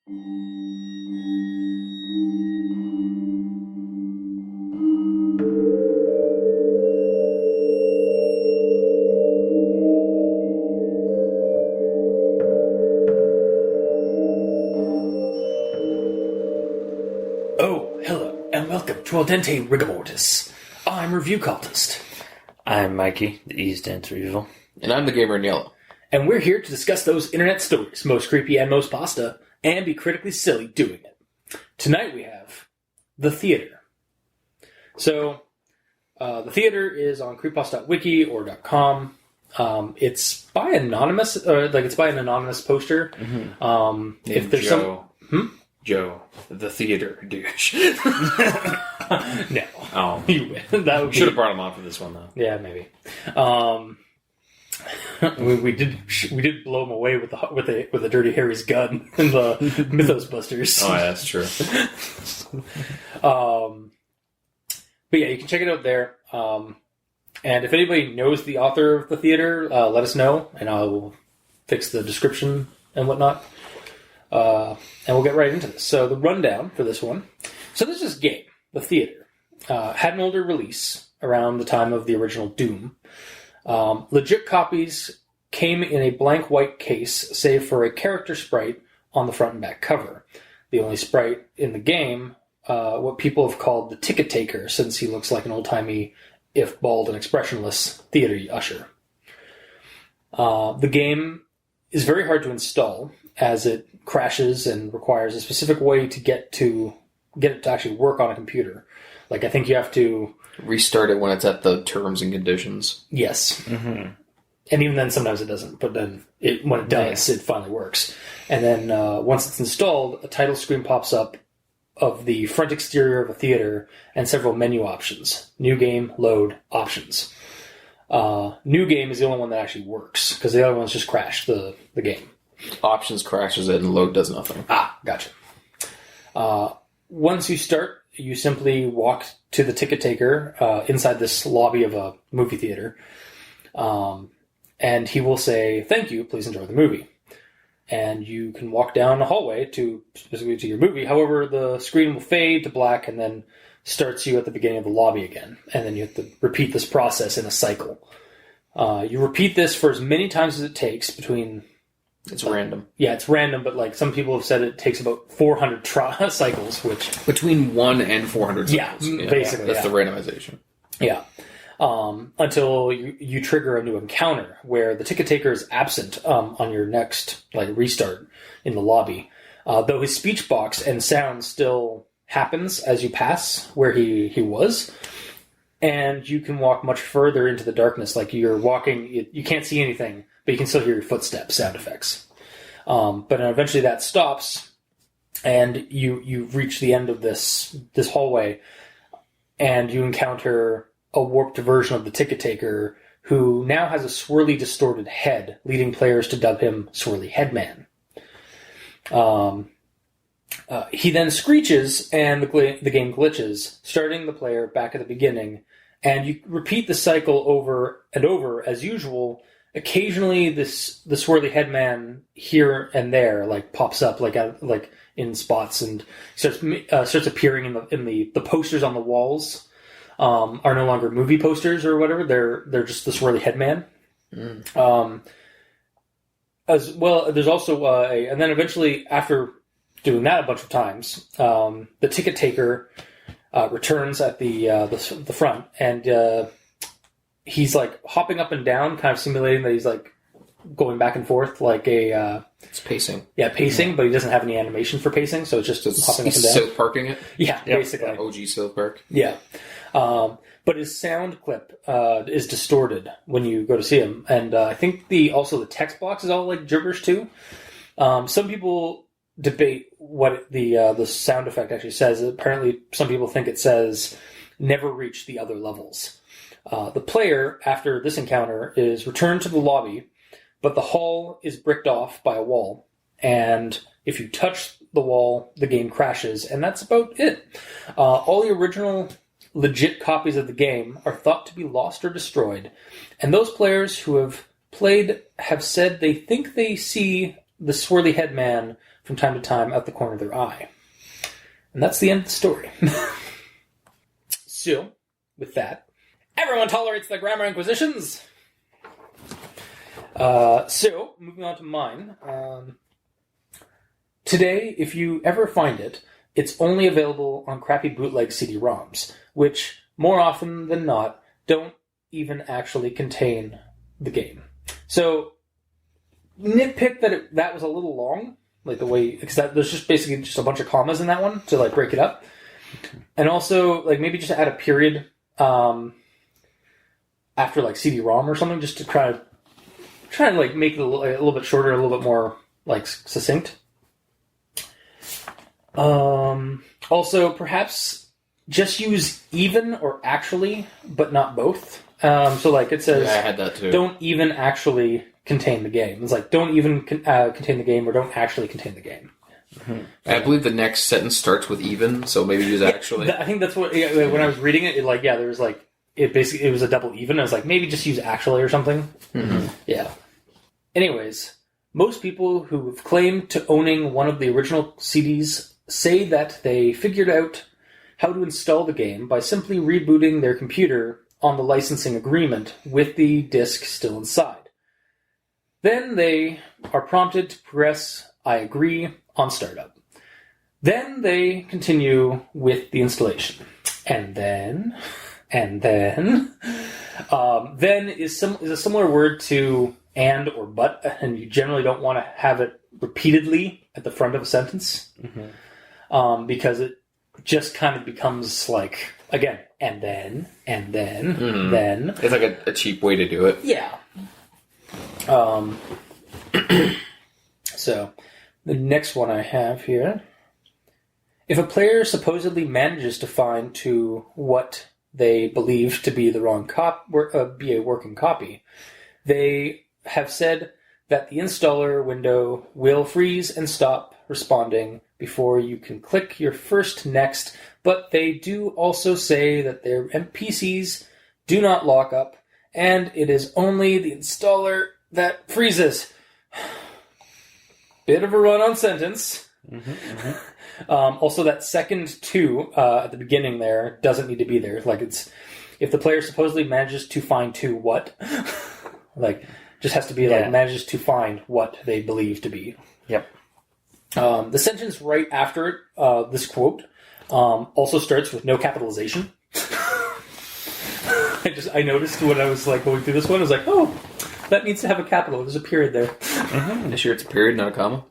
Oh, hello, and welcome to Dente Rigamortis. I'm Review Cultist. I'm Mikey, the East Dancer Evil. And I'm the Gamer in Yellow. And we're here to discuss those internet stories, most creepy and most pasta, and be critically silly doing it. Tonight we have The Theater. So, The Theater is on creepypasta.wiki or .com. It's by anonymous, it's by an anonymous poster. Mm-hmm. If there's Joe. Joe, the theater douche. No. Oh. You win. That would Should have brought him on for this one, though. Yeah, maybe. We did blow him away with a Dirty Harry's gun in the Mythos Busters. Oh, yeah, that's true. But yeah, you can check it out there. And if anybody knows the author of The Theater, let us know, and I will fix the description and whatnot. And we'll get right into this. So the rundown for this one. So this is game, The Theater. Had an older release around the time of the original Doom. Legit copies came in a blank white case, save for a character sprite on the front and back cover. The only sprite in the game, what people have called the ticket taker, since he looks like an old-timey, if bald and expressionless, theater usher. The game is very hard to install, as it crashes and requires a specific way to get it to actually work on a computer. Like, I think you have to Restart it when it's at the terms and conditions. Yes. Mm-hmm. And even then, sometimes it doesn't. But then, when it does, it finally works. And then, once it's installed, a title screen pops up of the front exterior of a theater and several menu options. New game, load, options. New game is the only one that actually works, because the other ones just crash the game. Options crashes it and load does nothing. Ah, gotcha. Once you start, you simply walk to the ticket taker inside this lobby of a movie theater, and he will say, "Thank you, please enjoy the movie." And you can walk down a hallway specifically to your movie. However, the screen will fade to black and then starts you at the beginning of the lobby again. And then you have to repeat this process in a cycle. You repeat this for as many times as it takes between... It's random. Yeah, it's random, but some people have said it takes about 400 cycles, which... Between 1 and 400 cycles. Yeah, basically. That's the randomization. Yeah. Until you trigger a new encounter where the ticket taker is absent on your next restart in the lobby. Though his speech box and sound still happens as you pass where he was. And you can walk much further into the darkness. Like you're walking, you can't see anything, but you can still hear your footsteps, sound effects. But eventually that stops, and you reach the end of this hallway, and you encounter a warped version of the ticket taker who now has a swirly, distorted head, leading players to dub him Swirly Headman. He then screeches, and the game glitches, starting the player back at the beginning, and you repeat the cycle over and over as usual. Occasionally, the Swirly Headman here and there pops up in spots and starts appearing in the posters on the walls. Are no longer movie posters or whatever. They're just the Swirly Headman. As well, there's also and then eventually, after doing that a bunch of times, the ticket taker returns at the front, and he's hopping up and down, kind of simulating that he's going back and forth it's pacing. Yeah, pacing, but he doesn't have any animation for pacing, so it's just hopping up and down. South Parking it? Yeah, basically. OG South Park. Yeah. But his sound clip is distorted when you go to see him, and I think also the text box is all gibberish too. Some people debate what the sound effect actually says. Apparently, some people think it says "never reach the other levels." The player, after this encounter, is returned to the lobby, but the hall is bricked off by a wall, and if you touch the wall, the game crashes, and that's about it. All the original legit copies of the game are thought to be lost or destroyed, and those players who have played have said they think they see the Swirly Headman from from time to time out the corner of their eye. And that's the end of the story. So, with that, everyone tolerates the grammar inquisitions. So, moving on to mine. Today, if you ever find it, it's only available on crappy bootleg CD-ROMs, which, more often than not, don't even actually contain the game. So, nitpick that that was a little long, like the way, because there's just basically just a bunch of commas in that one to like break it up, and also like maybe just add a period after like CD-ROM or something, just to try to like make it a little bit shorter, a little bit more like succinct. Also, perhaps just use even or actually, but not both. So like it says, I had that too. Don't even actually contain the game. It's like don't even contain the game or don't actually contain the game. Mm-hmm. I believe the next sentence starts with even, so maybe use actually. I think that's what when I was reading it, there was like it was a double even. I was like maybe just use actually or something. Mm-hmm. Yeah. Anyways, most people who have claimed to owning one of the original CDs say that they figured out how to install the game by simply rebooting their computer on the licensing agreement with the disc still inside. Then they are prompted to press I agree on startup. Then they continue with the installation. And then then is a similar word to and or but, and you generally don't want to have it repeatedly at the front of a sentence, because it just kind of becomes like, again, and then, then. It's like a cheap way to do it. Yeah. So, the next one I have here. If a player supposedly manages to find to what they believe to be the wrong be a working copy, they have said that the installer window will freeze and stop responding before you can click your first next, but they do also say that their PCs do not lock up, and it is only the installer that freezes. Bit of a run-on sentence. Also, that second two at the beginning there doesn't need to be there. Like it's if the player supposedly manages to find to what, like just has to be like manages to find what they believe to be. Yep. The sentence right after it, this quote, also starts with no capitalization. I noticed when I was like going through this one, I was like, oh, that needs to have a capital. There's a period there. Are you sure it's a period, not a comma?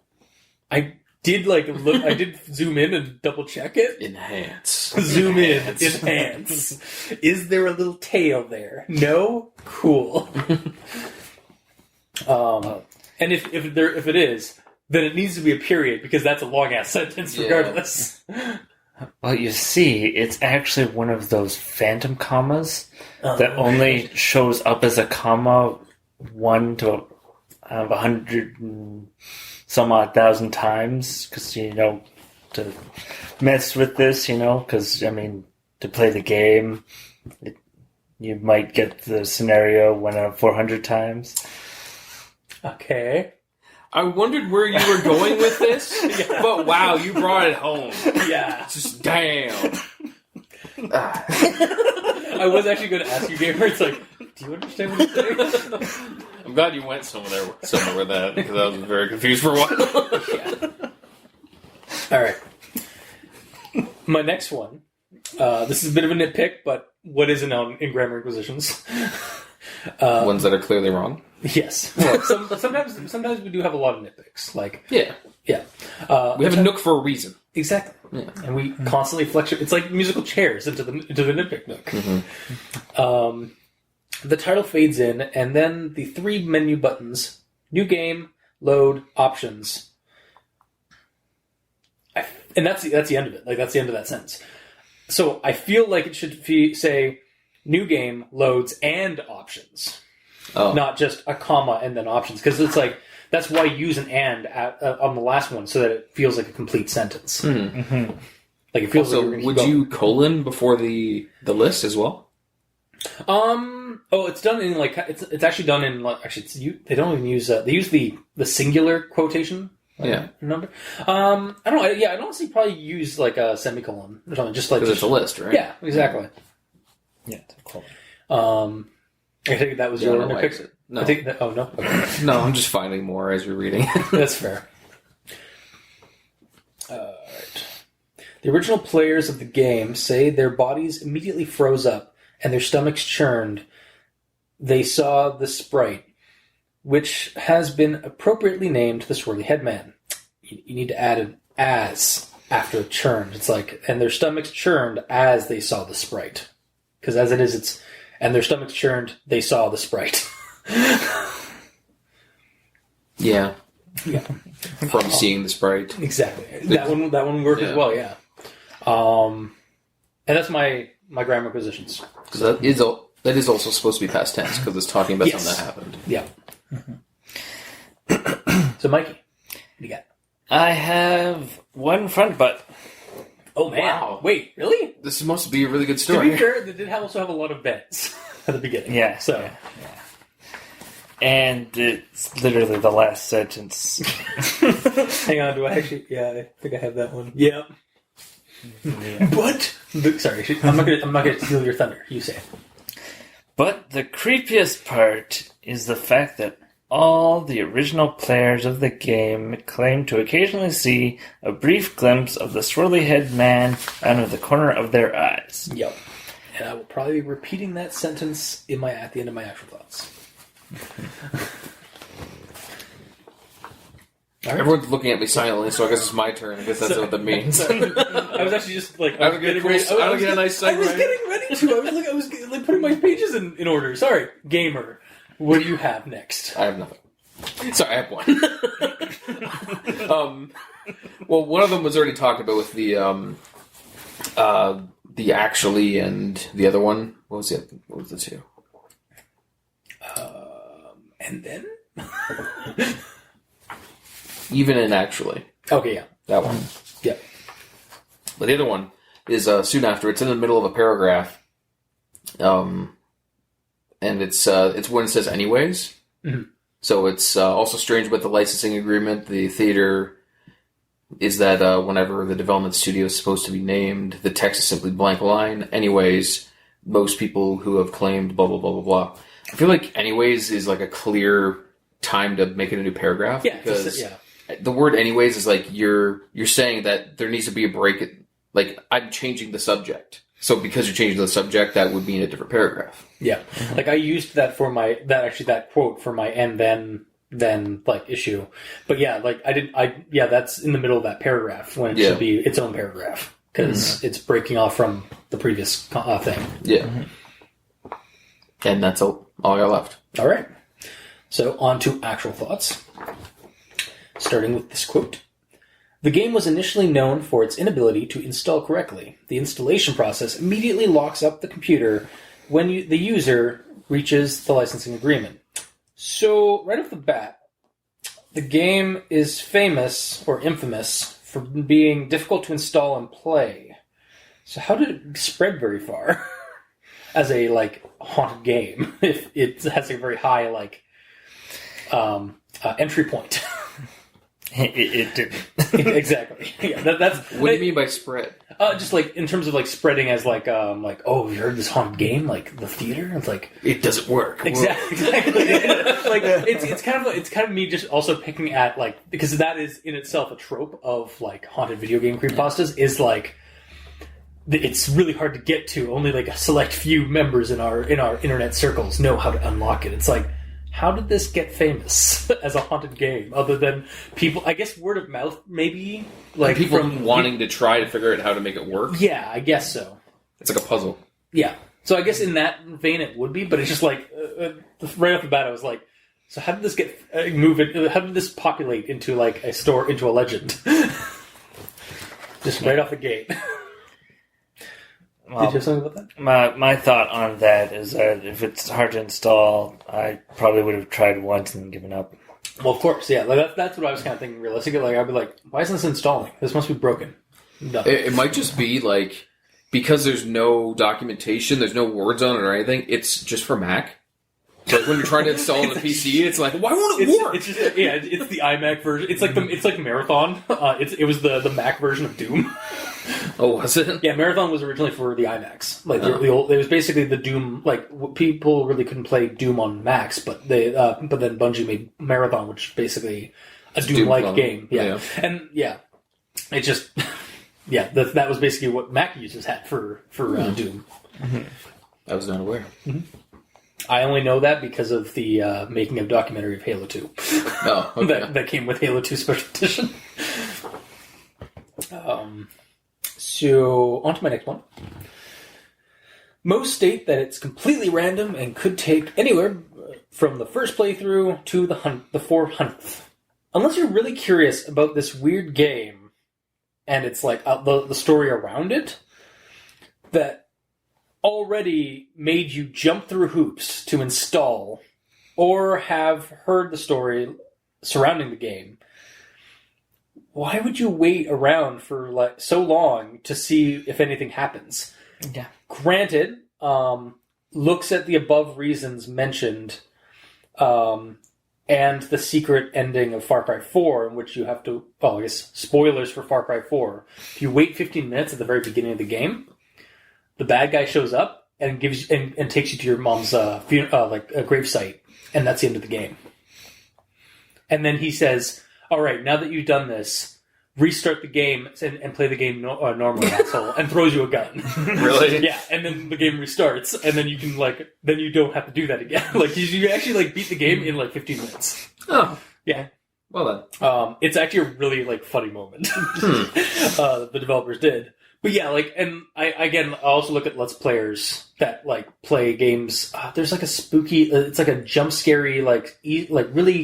I did look. I did zoom in and double check it. Enhance. Zoom in. Enhance. Is there a little tail there? No. Cool. And if it is, then it needs to be a period because that's a long ass sentence regardless. Well, you see, it's actually one of those phantom commas that only shows up as a comma 1 to 100 and some odd thousand times, because, to mess with this, because, I mean, to play the game, you might get the scenario 1 out of 400 times. Okay. I wondered where you were going with this, but wow, you brought it home. Yeah. Just damn. I was actually going to ask you, Gamer, it's like, do you understand what he's saying? I'm glad you went somewhere with that, because I was very confused for a while. All right. My next one. This is a bit of a nitpick, but what isn't known in grammar inquisitions? Ones that are clearly wrong. Yes. Well, sometimes we do have a lot of nitpicks. Like yeah. We have a nook for a reason. Exactly. Yeah. And we constantly fluctuate. It's like musical chairs into the nitpick nook. Mm-hmm. The title fades in, and then the 3 menu buttons: new game, load, options. And that's the end of it. Like that's the end of that sentence. So I feel like it should say new game, loads, and options. Oh. Not just a comma and then options. Because it's like, that's why you use an and on the last one, so that it feels like a complete sentence. Mm-hmm. Like it feels also, like would you colon before the list as well? It's done in it's actually done in they don't even use they use the singular quotation, Yeah. Number. I don't know. I'd honestly probably use like a semicolon or something, just like Because it's a list, right? Yeah, exactly. Yeah, it's a quote. I think that was Yeah, your no, pick. likes it. No. I think that. Oh no. Okay. No, I'm just finding more as you're reading. That's fair. Alright. The original players of the game say their bodies immediately froze up and their stomachs churned. They saw the sprite, which has been appropriately named the Swirly Head Man. You need to add an as after churned. It's like, and their stomachs churned as they saw the sprite. Because as it is, it's, and their stomachs churned, they saw the sprite. Yeah. Yeah. From seeing the sprite. Exactly. That one worked as well, yeah. And that's my grammar positions. Because that is also supposed to be past tense, because it's talking about something that happened. Yeah. So, Mikey, what do you got? I have one front butt. Oh, man. Wow. Wait, really? This must be a really good To story. be fair, they did also have a lot of bets at the beginning. Yeah. So, Yeah. And it's literally the last sentence. hang on, do I actually? Yeah, I think I have that one. Yeah. But sorry, I'm not gonna steal your thunder. You say it. But the creepiest part is the fact that all the original players of the game claim to occasionally see a brief glimpse of the swirly head man out of the corner of their eyes. Yep. And I will probably be repeating that sentence at the end of my actual thoughts. All right. Everyone's looking at me silently, so I guess it's my turn. I guess that's what that means. I was actually just like, I was getting ready to. I was getting a nice segue. I was getting ready to. I was like putting my pages in order. Sorry, gamer. What do you have next? I have nothing. Sorry, I have one. Well, one of them was already talked about with the actually and the other one. What was it? What was the two? And then? Even and actually. Okay, yeah. That one. Yeah. But the other one is soon after. It's in the middle of a paragraph. And it's when it says anyways. Mm-hmm. So it's also strange about the licensing agreement. The theater is that whenever the development studio is supposed to be named, the text is simply blank line. Anyways, most people who have claimed blah, blah, blah, blah, blah. I feel like anyways is like a clear time to make it a new paragraph. Yeah, because the word anyways is like you're saying that there needs to be a break. Like, I'm changing the subject. So because you're changing the subject, that would be in a different paragraph. Yeah. Like, I used that for that quote for my and then like issue. But yeah, like that's in the middle of that paragraph when it should be its own paragraph. Because it's breaking off from the previous thing. Yeah. Mm-hmm. And that's all I got left. All right. So on to actual thoughts. Starting with this quote. The game was initially known for its inability to install correctly. The installation process immediately locks up the computer when the user reaches the licensing agreement. So, right off the bat, the game is famous, or infamous, for being difficult to install and play. So how did it spread very far as a, haunted game, if it has a very high, entry point? It didn't. Exactly. Yeah, that's. What do you mean by spread? Just in terms of spreading as oh, you heard this haunted game, the theater. It's it doesn't work. Exactly. it's kind of me just also picking at because that is in itself a trope of haunted video game creepypastas is it's really hard to get to. Only a select few members in our internet circles know how to unlock it. It's how did this get famous as a haunted game? Other than people, I guess word of mouth, maybe people from wanting to try to figure out how to make it work. Yeah, I guess so. It's like a puzzle. Yeah, so I guess in that vein it would be, but it's just right off the bat, I was like, so how did this get how did this populate into a store, into a legend? Just right off the gate. Well, did you have something about that? My thought on that is that if it's hard to install, I probably would have tried once and given up. Well, of course, yeah. That's what I was kind of thinking realistically. I'd be why isn't this installing? This must be broken. No. It might just be because there's no documentation, there's no words on it or anything, it's just for Mac. Like when you're trying to install on the PC, it's like, why won't it work? It's just it's the iMac version. It's like Marathon. It was the Mac version of Doom. Oh, was it? Yeah, Marathon was originally for the iMacs. Like the old, it was basically the Doom. Like people really couldn't play Doom on Macs, but then Bungie made Marathon, which is basically a Doom-like game. Yeah, and it just that was basically what Mac users had for Doom. Mm-hmm. I was not aware. Mm-hmm. I only know that because of the making of documentary of Halo 2. Oh, okay. that came with Halo 2 Special Edition. So, on to my next one. Most state that it's completely random and could take anywhere from the first playthrough to the 400th. Unless you're really curious about this weird game, and it's like the story around it, that already made you jump through hoops to install, or have heard the story surrounding the game, why would you wait around for like so long to see if anything happens? Yeah. Granted, looks at the above reasons mentioned, and the secret ending of Far Cry 4, in which you have to, I guess spoilers for Far Cry 4. If you wait 15 minutes at the very beginning of the game, the bad guy shows up and gives and takes you to your mom's a gravesite, and that's the end of the game. And then he says, "All right, now that you've done this, restart the game and play the game normally, asshole," and throws you a gun. Really? Yeah, and then the game restarts, and then you can then you don't have to do that again. You actually beat the game in 15 minutes. Oh, yeah. Well then, it's actually a really funny moment. The developers did. But yeah, and I also look at Let's Players that play games. There's a spooky, it's a jump scary, really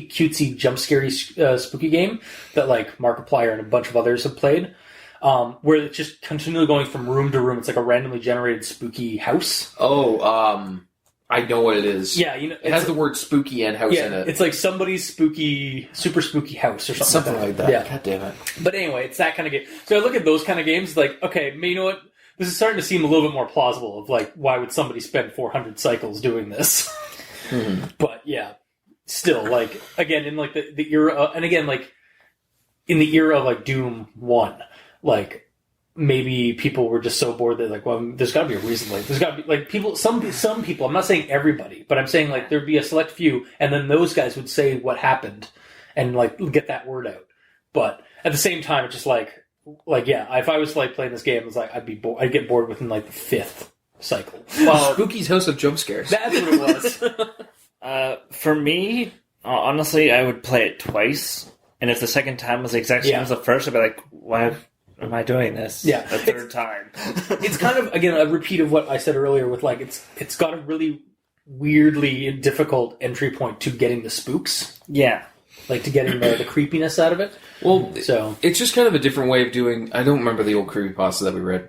cutesy jump scary spooky game that Markiplier and a bunch of others have played, where it's just continually going from room to room. It's a randomly generated spooky house. Oh, I know what it is. Yeah, it has the word spooky and house in it. It's somebody's super spooky house or something like that. Yeah. God damn it. But anyway, it's that kind of game. So I look at those kind of games okay, you know what? This is starting to seem a little bit more plausible of why would somebody spend 400 cycles doing this? Mm-hmm. But yeah, still, again, in the era, and again, in the era of Doom 1, maybe people were just so bored that there's got to be a reason. There's got to be people. Some people. I'm not saying everybody, but I'm saying there'd be a select few, and then those guys would say what happened, and get that word out. But at the same time, it's just if I was playing this game, it's I'd be bored. I'd get bored within the 5th cycle. Well, Spooky's House of Jump Scares. That's what it was. For me, honestly, I would play it twice, and if the second time was the exact same as the first, I'd be why am I doing this? Yeah, a third time. It's kind of again a repeat of what I said earlier. With it's got a really weirdly difficult entry point to getting the spooks. Yeah, to getting the creepiness out of it. Well, so it's just kind of a different way of doing. I don't remember the old creepypasta that we read,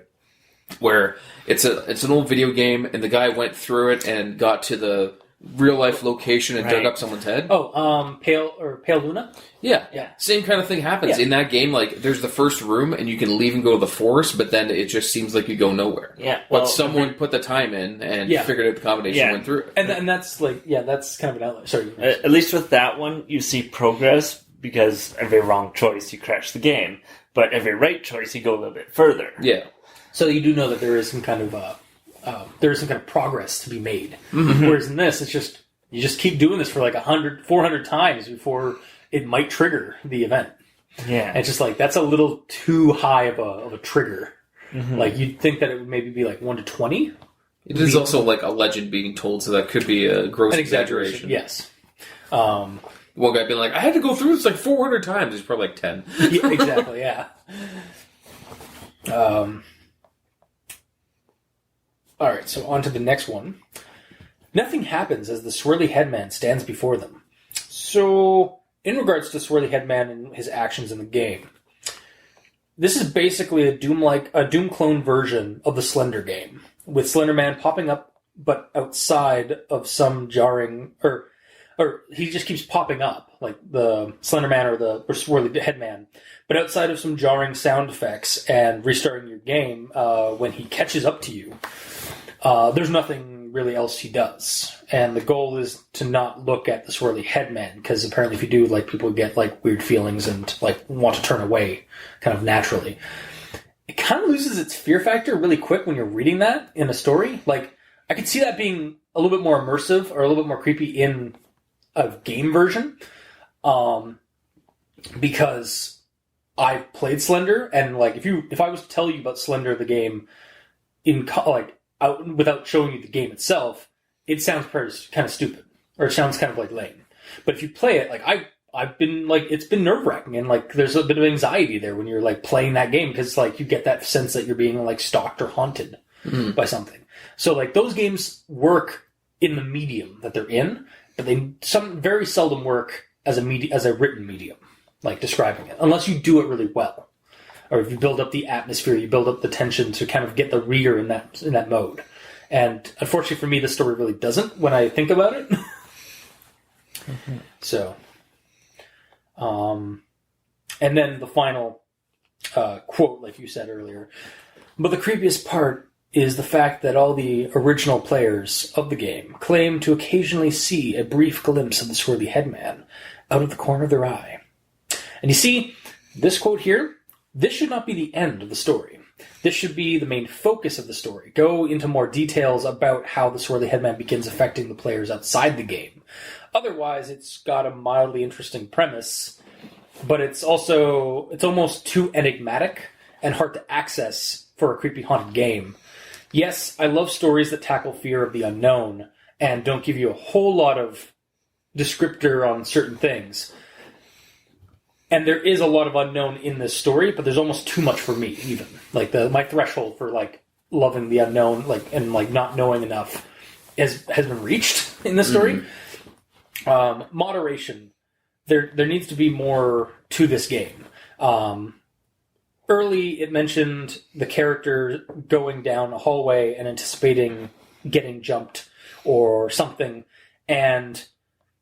where it's an old video game, and the guy went through it and got to the real life location and dug up someone's head. Oh, Pale Luna? Yeah. Same kind of thing happens. In that game, there's the first room and you can leave and go to the forest, but then it just seems like you go nowhere. Yeah. But someone put the time in and figured out the combination and went through it. And that's that's kind of an outlier. Sorry. At least with that one, you see progress because every wrong choice, you crash the game. But every right choice, you go a little bit further. Yeah. So you do know that there is some kind of progress to be made. Mm-hmm. Whereas in this, it's just you just keep doing this for 400 times before it might trigger the event. Yeah, and it's just that's a little too high of a trigger. Mm-hmm. You'd think that it would maybe be 1 to 20. It is also a legend being told, so that could be a gross exaggeration. Yes. One guy being I had to go through this 400 times. He's probably 10. Yeah, exactly. Yeah. All right, so on to the next one. Nothing happens as the swirly headman stands before them. So, in regards to swirly headman and his actions in the game, this is basically a Doom clone version of the Slender game, with Slender Man popping up, but outside of some jarring, or he just keeps popping up, the Slender Man or swirly headman, but outside of some jarring sound effects and restarting your game when he catches up to you. There's nothing nothing really else he does. And the goal is to not look at the swirly headman, because apparently if you do, like, people get, like, weird feelings and, like, want to turn away kind of naturally. It kind of loses its fear factor really quick when you're reading that in a story. Like, I could see that being a little bit more immersive or a little bit more creepy in a game version. Because I played Slender, and, like, if I was to tell you about Slender, the game, out without showing you the game itself, it sounds kind of stupid, or it sounds kind of like lame. But if you play it, like I've been like, it's been nerve wracking, and like there's a bit of anxiety there when you're like playing that game, because like you get that sense that you're being like stalked or haunted by something. So like those games work in the medium that they're in, but they very seldom work as a written medium, like describing it, unless you do it really well. Or if you build up the atmosphere, you build up the tension to kind of get the reader in that mode. And unfortunately for me, the story really doesn't when I think about it. So, and then the final quote, like you said earlier. But the creepiest part is the fact that all the original players of the game claim to occasionally see a brief glimpse of the swirly headman out of the corner of their eye. And you see, this quote here, this should not be the end of the story. This should be the main focus of the story. Go into more details about how the swirly headman begins affecting the players outside the game. Otherwise, it's got a mildly interesting premise, but it's almost too enigmatic and hard to access for a creepy haunted game. Yes, I love stories that tackle fear of the unknown and don't give you a whole lot of descriptor on certain things. And there is a lot of unknown in this story, but there's almost too much for me, even. Like, my threshold for, like, loving the unknown, like, and, like, not knowing enough has been reached in this story. Moderation. There needs to be more to this game. Early, it mentioned the character going down a hallway and anticipating getting jumped or something, and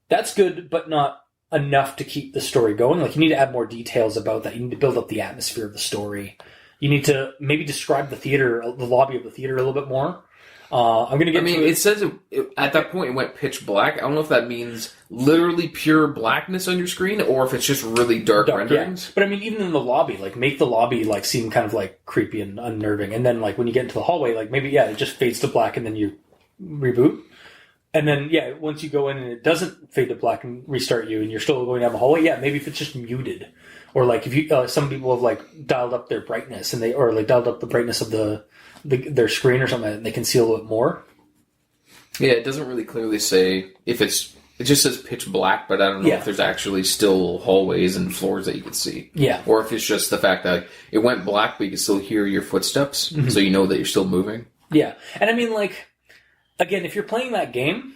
that's good, but not enough to keep the story going. Like, you need to add more details about that. You need to build up the atmosphere of the story. You need to maybe describe the lobby of the theater a little bit more. I'm going to get. I mean, it says at that point it went pitch black. I don't know if that means literally pure blackness on your screen, or if it's just really dark renderings. Yeah. But I mean, even in the lobby, like, make the lobby like seem kind of like creepy and unnerving, and then like when you get into the hallway, like maybe it just fades to black, and then you reboot. And then, once you go in and it doesn't fade to black and restart you, and you're still going down the hallway, maybe if it's just muted, or like if you, some people have like dialed up their brightness or like dialed up the brightness of their screen or something, and they can see a little bit more. Yeah, it doesn't really clearly say if it just says pitch black, but I don't know if there's actually still hallways and floors that you can see. Yeah. Or if it's just the fact that it went black, but you can still hear your footsteps, so you know that you're still moving. Yeah. And I mean, like, again, if you're playing that game,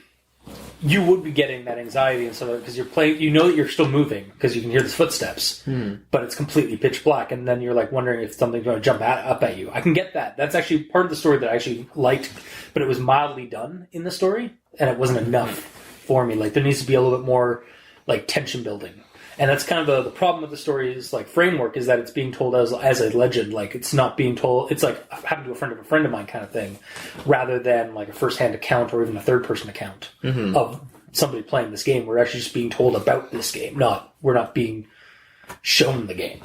you would be getting that anxiety and stuff because you know that you're still moving because you can hear the footsteps, but it's completely pitch black, and then you're like wondering if something's going to jump up at you. I can get that. That's actually part of the story that I actually liked, but it was mildly done in the story, and it wasn't enough for me. Like, there needs to be a little bit more like tension building. And that's kind of the problem with the story's like framework, is that it's being told as a legend. Like, it's not being told. It's like happened to a friend of mine kind of thing, rather than like a first-hand account or even a third-person account of somebody playing this game. We're actually just being told about this game. We're not being shown the game.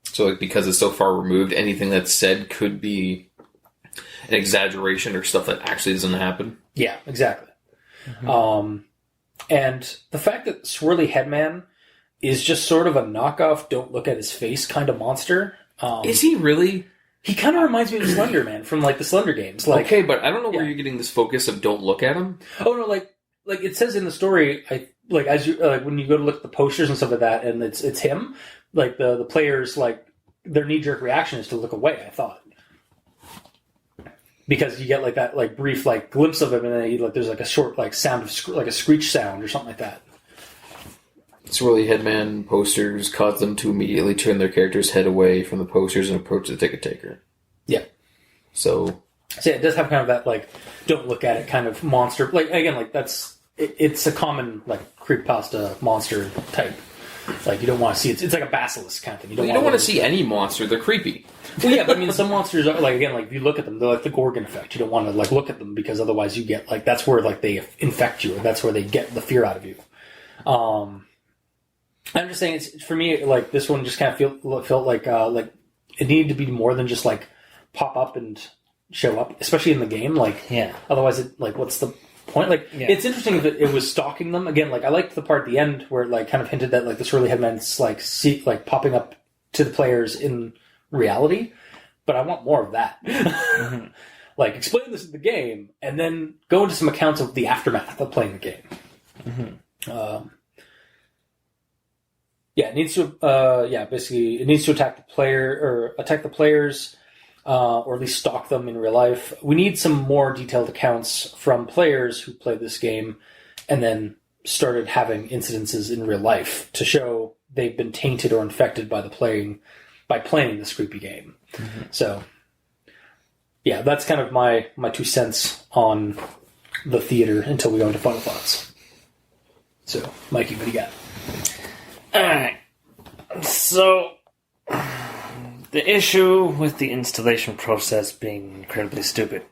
So, like, because it's so far removed, anything that's said could be an exaggeration or stuff that actually doesn't happen. Yeah, exactly. And the fact that Swirly Headman is just sort of a knockoff, don't look at his face kind of monster. Is he really? He kind of reminds me of Slender Man from like the Slender games. Like, okay, but I don't know where you're getting this focus of don't look at him. Oh no, like it says in the story, as you when you go to look at the posters and stuff like that, and it's him. Like the players, like, their knee jerk reaction is to look away. I thought. Because you get like that like brief like glimpse of him, and then there's like a short like sound of like a screech sound or something like that. Swirly Headman posters cause them to immediately turn their character's head away from the posters and approach the ticket taker. Yeah. So yeah, it does have kind of that like don't look at it kind of monster. Like, again, like it's a common like creepypasta monster type. Like, you don't want to see it. It's like a basilisk kind of thing. You don't want to see any monster. They're creepy. Well, yeah, but I mean, some monsters are, like, again, like, if you look at them, they're like the Gorgon effect. You don't want to, like, look at them because otherwise you get, like, that's where, like, they infect you, or that's where they get the fear out of you. I'm just saying, it's, for me, like, this one just kind of felt like it needed to be more than just, like, pop up and show up, especially in the game. Like, otherwise, what's the point? Like, it's interesting that it was stalking them. Again, like, I liked the part at the end where it, like, kind of hinted that, like, the Swirly Headman's, like, popping up to the players in reality, but I want more of that. Mm-hmm. Like, explain this in the game, and then go into some accounts of the aftermath of playing the game. Mm-hmm. It needs to, basically, it needs to attack the players, or at least stalk them in real life. We need some more detailed accounts from players who played this game, and then started having incidences in real life to show they've been tainted or infected by playing this creepy game. Mm-hmm. So, yeah, that's kind of my 2 cents on the theater until we go into final thoughts. So, Mikey, what do you got? Alright. So, the issue with the installation process being incredibly stupid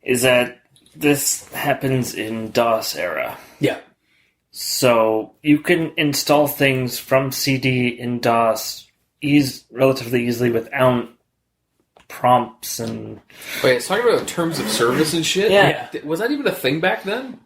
is that this happens in DOS era. Yeah. So, you can install things from CD in DOS relatively easily without prompts and... Wait, it's talking about terms of service and shit? Yeah. Was that even a thing back then?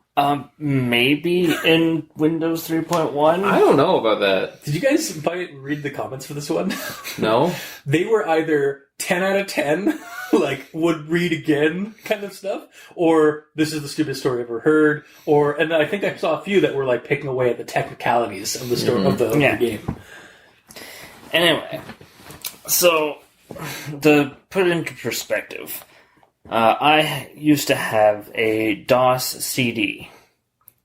Maybe in Windows 3.1? I don't know about that. Did you guys read the comments for this one? No. They were either 10 out of 10, like, would read again kind of stuff, or this is the stupidest story I've ever heard, and I think I saw a few that were, like, picking away at the technicalities of the story of the game. Anyway, so, to put it into perspective, I used to have a DOS CD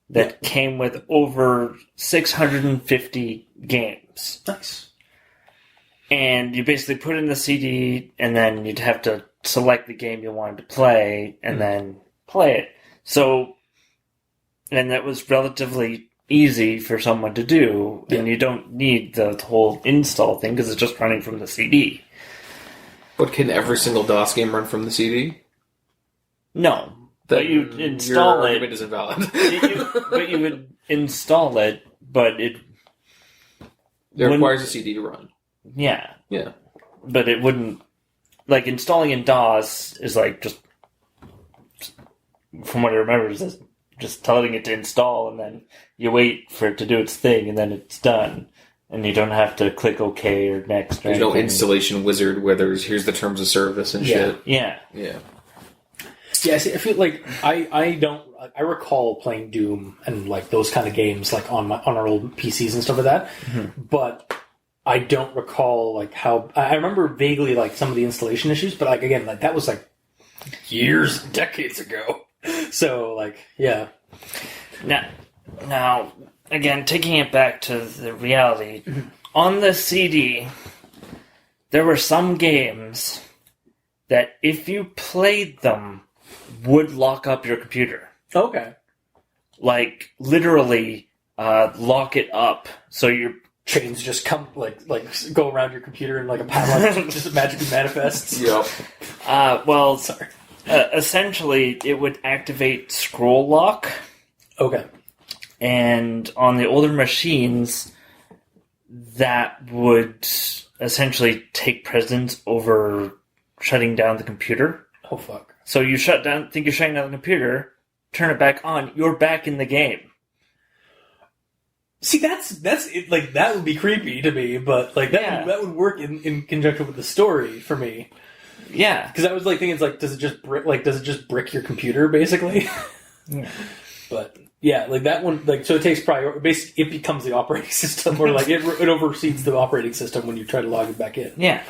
that came with over 650 games. Nice. And you basically put in the CD, and then you'd have to select the game you wanted to play, and then play it. So, and that was relatively easy for someone to do, and you don't need the whole install thing, because it's just running from the CD. But can every single DOS game run from the CD? No, but you install your it. argument is invalid. But you would install it, but it requires a CD to run. Yeah. Yeah. But it wouldn't... Like, installing in DOS is like just... From what I remember, is just telling it to install, and then you wait for it to do its thing, and then it's done. And you don't have to click OK or next. There's no installation wizard where here's the terms of service and shit. Yeah. Yeah, see, I feel like I recall playing Doom and, like, those kind of games, like, on our old PCs and stuff like that, but I don't recall, like, how... I remember vaguely, like, some of the installation issues, but, like, again, like, that was, like, years, decades ago. So, like, yeah. Now, again, taking it back to the reality, on the CD, there were some games that if you played them, would lock up your computer. Okay. Like, literally, lock it up, so your chains just come, like go around your computer and, like, a padlock just magically manifests. Yep. Well, sorry. Essentially, it would activate scroll lock. Okay. And on the older machines, that would essentially take precedence over shutting down the computer. Oh, fuck. So you think you're shutting down the computer, turn it back on, you're back in the game. See, that's it. Like, that would be creepy to me, but, like, that would work in conjunction with the story for me. Yeah. Because I was, like, thinking, it's like, does it just brick your computer, basically? Yeah. But, yeah, like, that one, like, so it takes priority. Basically, it becomes the operating system, or, like, it oversees the operating system when you try to log it back in. Yeah.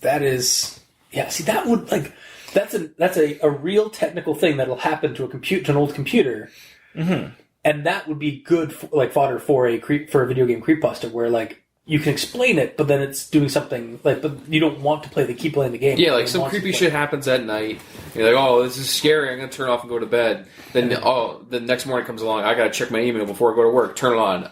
That is... Yeah, see, that would, like... That's a real technical thing that'll happen to an old computer. Mm-hmm. And that would be good, fodder for a video game creepypasta, where, like, you can explain it, but then it's doing something like, but you don't want to keep playing the game. Yeah, like some creepy shit happens at night. You're like, oh, this is scary. I'm gonna turn it off and go to bed. Then, the next morning comes along. I gotta check my email before I go to work. Turn it on.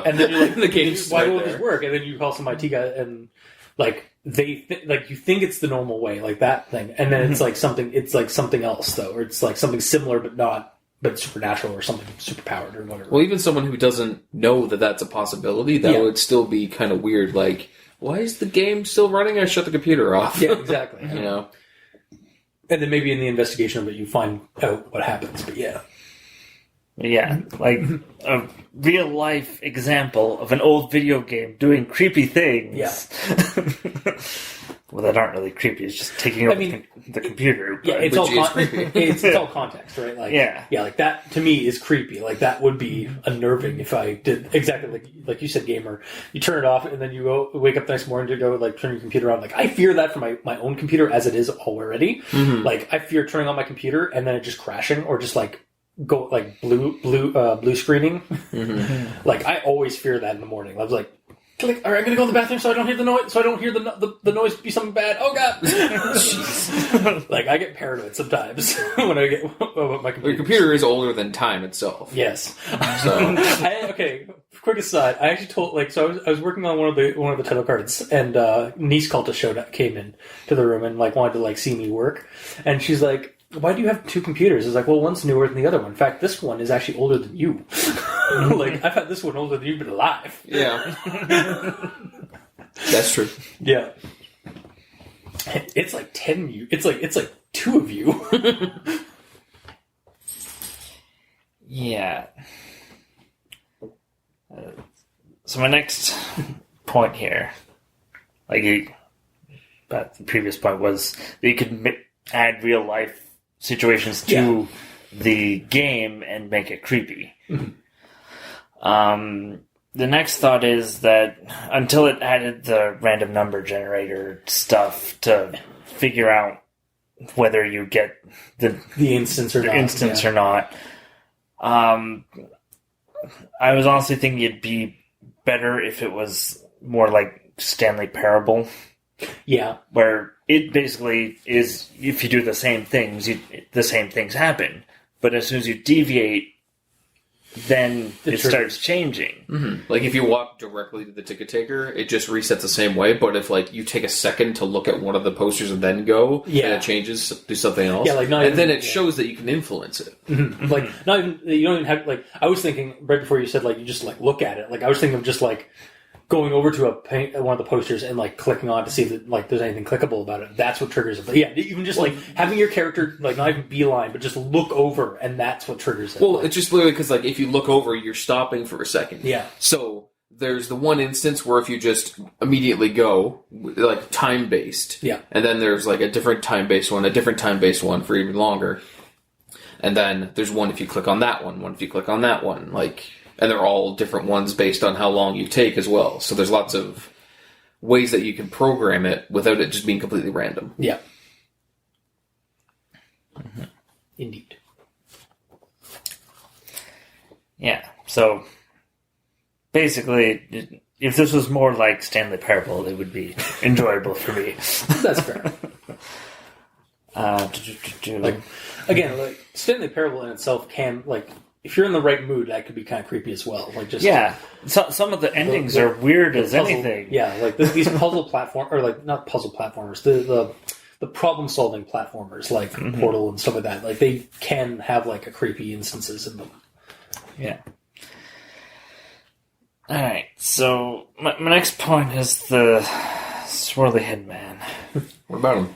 And then you're like, the game's why right won't there. this work? And then you call some IT guy, and like you think it's the normal way, like that thing, and then it's like something. It's like something else though, or it's like something similar but not. But supernatural or something superpowered or whatever. Well, even someone who doesn't know that that's a possibility, that would still be kind of weird. Like, why is the game still running? I shut the computer off. Yeah, exactly. You know? And then maybe in the investigation of it, you find out what happens. But yeah. Yeah, like a real life example of an old video game doing creepy things. Yeah. Well, that aren't really creepy. It's just taking over the computer. Yeah, but- it's Which all is creepy. it's all context, right? Like, Yeah. like that to me is creepy. Like that would be unnerving if I did exactly like you said, gamer. You turn it off and then you wake up the next morning to go like turn your computer on. Like I fear that for my own computer as it is already. Mm-hmm. Like I fear turning on my computer and then it just crashing or just like go like blue screening. Mm-hmm. Like I always fear that in the morning. I was like. Click. All right, I'm gonna go to the bathroom so I don't hear the noise. So I don't hear the noise be something bad. Oh god! Like I get paranoid sometimes when I get about my computer. Your computer is older than time itself. Yes. So Okay. Quick aside. I actually told I was working on one of the title cards, and niece cultist came in to the room and like wanted to like see me work, and she's like. Why do you have two computers? It's like, well, one's newer than the other one. In fact, this one is actually older than you. Like, I've had this one older than you've been alive. yeah, that's true. Yeah. It's like 10 you. It's like two of you. Yeah. So my next point here, but the previous point was that you could add real life situations to the game and make it creepy. Mm-hmm. The next thought is that until it added the random number generator stuff to figure out whether you get the instance or not. I was honestly thinking it'd be better if it was more like Stanley Parable. Yeah. Where it basically is, if you do the same things, the same things happen. But as soon as you deviate, then it starts changing. Mm-hmm. Like if you walk directly to the ticket taker, it just resets the same way. But if like you take a second to look at one of the posters and then go, and it changes, do something else. Yeah, like then it shows that you can influence it. Mm-hmm. Like not even you don't even have like I was thinking right before you said like you just like look at it. Like I was thinking of just like going over to one of the posters and like clicking on to see if like there's anything clickable about it. That's what triggers it. But yeah, even just like having your character like not even beeline, but just look over, and that's what triggers it. Well, it's just literally because like if you look over, you're stopping for a second. Yeah. So there's the one instance where if you just immediately go, like time based. Yeah. And then there's like a different time based one, a different time based one for even longer. And then there's one if you click on that one if you click on that one, like. And they're all different ones based on how long you take as well. So there's lots of ways that you can program it without it just being completely random. Yeah. Mm-hmm. Indeed. Yeah. So basically, if this was more like Stanley Parable, it would be enjoyable for me. That's fair. Like, again, like Stanley Parable in itself can like. If you're in the right mood, that could be kind of creepy as well. Like just some of the endings are weird as puzzle, anything. Yeah, like these puzzle platform or like not puzzle platformers, the problem solving platformers like Portal and stuff like that. Like they can have like a creepy instances in them. Yeah. All right. So my next point is the swirly head man. What about him?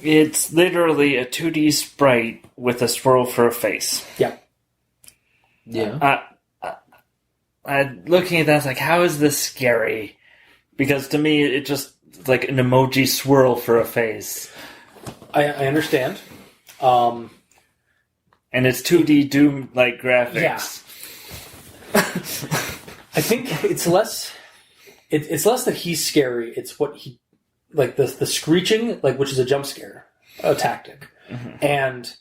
It's literally a 2D sprite with a swirl for a face. Yeah. Yeah. Looking at that, it's like, how is this scary? Because to me, it just like an emoji swirl for a face. I understand. And it's 2D Doom-like graphics. Yeah. I think it's less. It's less that he's scary. It's what he like the screeching, like which is a jump scare, a tactic, and.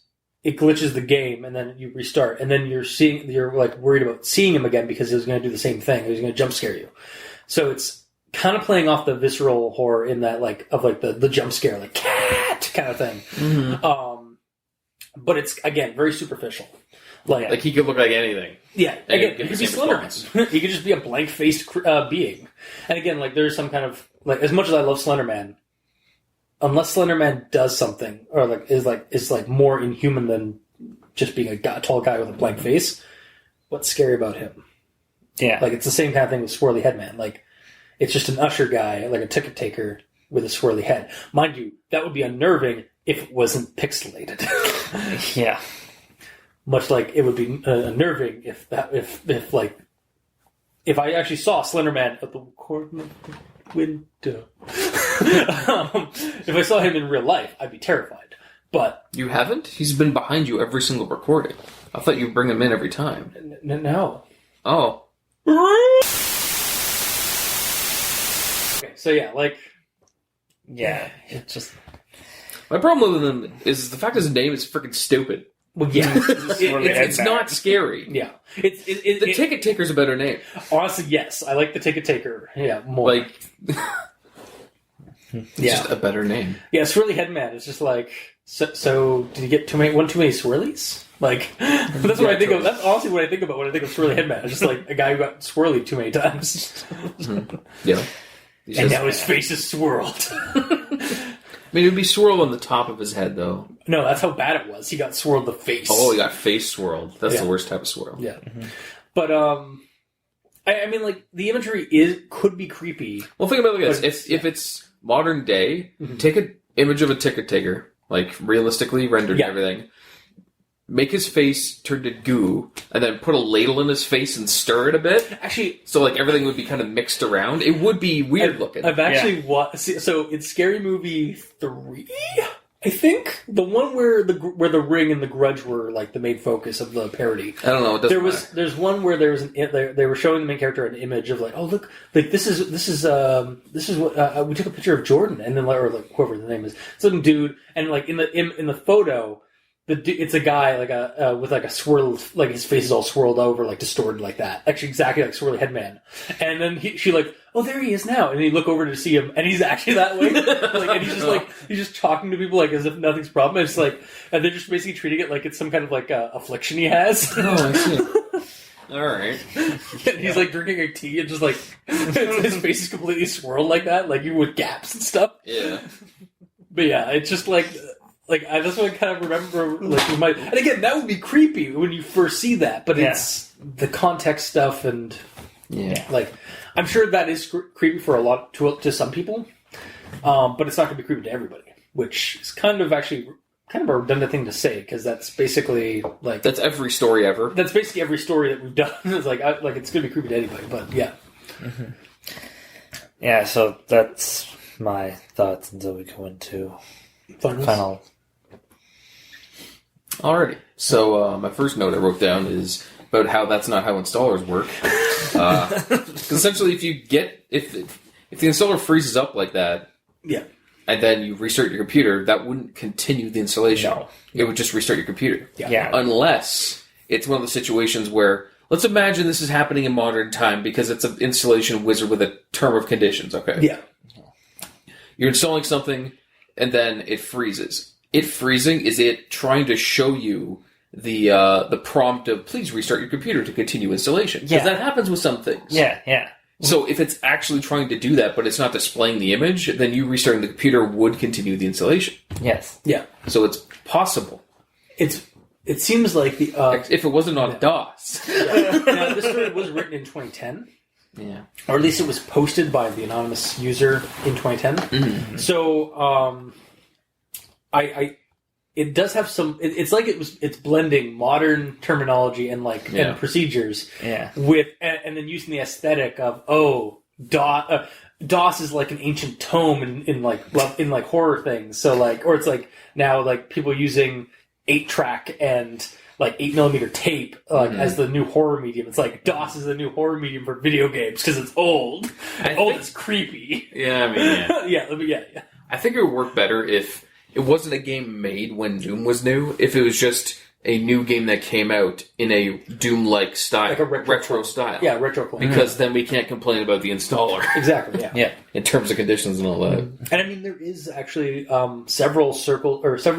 It glitches the game, and then you restart, and then you're like worried about seeing him again because he was going to do the same thing. He was going to jump scare you. So it's kind of playing off the visceral horror in that the jump scare, like cat kind of thing. Mm-hmm. But it's again very superficial. Like he could look like anything. Yeah, again, get he could the be same Slenderman. He could just be a blank-faced being. And again, like there's some kind of like, as much as I love Slenderman, unless Slenderman does something or is more inhuman than just being a tall guy with a blank face, what's scary about him? Yeah. Like it's the same kind of thing with Swirly Headman. Like it's just an usher guy, like a ticket taker with a swirly head. Mind you, that would be unnerving if it wasn't pixelated. Yeah. Much like it would be unnerving if I actually saw Slenderman at the corner of the window. If I saw him in real life, I'd be terrified. But you haven't? He's been behind you every single recording. I thought you'd bring him in every time. No. Oh. Okay, so yeah, yeah, it's just my problem with him is the fact his name is freaking stupid. Well, yeah, it's not scary. Yeah, the Ticket Taker's a better name. Honestly, yes, I like the Ticket Taker. Yeah, more just a better name. Yeah, Swirly Headman. It's just like so. Did you get too many swirlies? Like that's what I think of. That's honestly what I think about when I think of Swirly Headman. It's just like a guy who got swirly too many times. Mm-hmm. Yeah, and now his face is swirled. I mean, it would be swirled on the top of his head, though. No, that's how bad it was. He got swirled the face. Oh, he got face swirled. That's the worst type of swirl. Yeah. Mm-hmm. But, I mean, like, the imagery could be creepy. Well, think about it like this. If it's modern day, take an image of a ticket taker, like, realistically rendered and everything, make his face turn to goo, and then put a ladle in his face and stir it a bit. Actually... So, like, everything would be kind of mixed around. It would be weird looking. I've actually so it's Scary Movie 3, I think? The one where the Ring and the Grudge were, like, the main focus of the parody. I don't know. It doesn't matter. There's one where there was they were showing the main character an image of, like, oh, look, like, this is what, we took a picture of Jordan, and then, or, like, whoever the name is, some dude, and, like, in the photo... It's a guy with like a swirl, like his face is all swirled over, like distorted like that. Actually, exactly like Swirly Headman. And then she like, oh, there he is now. And you look over to see him, and he's actually that way. And he's just talking to people like as if nothing's problem. And it's like, and they're just basically treating it like it's some kind of like affliction he has. Oh, I see. All right. And he's like drinking a tea and just like his face is completely swirled like that, like you with gaps and stuff. Yeah. But yeah, it's just like. Like, that's what I kind of remember, like, and again, that would be creepy when you first see that, but it's the context stuff, and, like, I'm sure that is creepy for to some people, but it's not going to be creepy to everybody, which is kind of a redundant thing to say, because that's basically, like... That's every story ever. That's basically every story that we've done. It's like, it's going to be creepy to anybody, but, yeah. Mm-hmm. Yeah, so that's my thoughts until we go into final... Alrighty. So, my first note I wrote down is about how that's not how installers work. Essentially, if the installer freezes up like that, and then you restart your computer, that wouldn't continue the installation. No. It would just restart your computer. Yeah. Unless it's one of the situations where, let's imagine this is happening in modern time because it's an installation wizard with a term of conditions, okay? Yeah. You're installing something, and then it freezes. It freezing is it trying to show you the prompt of please restart your computer to continue installation. Because that happens with some things. Yeah. So if it's actually trying to do that, but it's not displaying the image, then you restarting the computer would continue the installation. Yes. Yeah. So it's possible. It seems like the... if it wasn't on DOS. Now, this story was written in 2010. Yeah. Or at least it was posted by the anonymous user in 2010. Mm-hmm. So, it does have some. It's like it's blending modern terminology and and procedures. Yeah. With and then using the aesthetic of DOS is like an ancient tome in horror things. So or it's like now people using 8-track and 8mm tape as the new horror medium. It's like DOS is the new horror medium for video games because it's old. It's creepy. Yeah, I mean, yeah. I think it would work better if it wasn't a game made when Doom was new. If it was just a new game that came out in a Doom-like style, Like a retro style. Yeah, retro clone. Because then we can't complain about the installer Exactly. Yeah. Yeah. in terms of conditions and all that. And I mean, there is actually several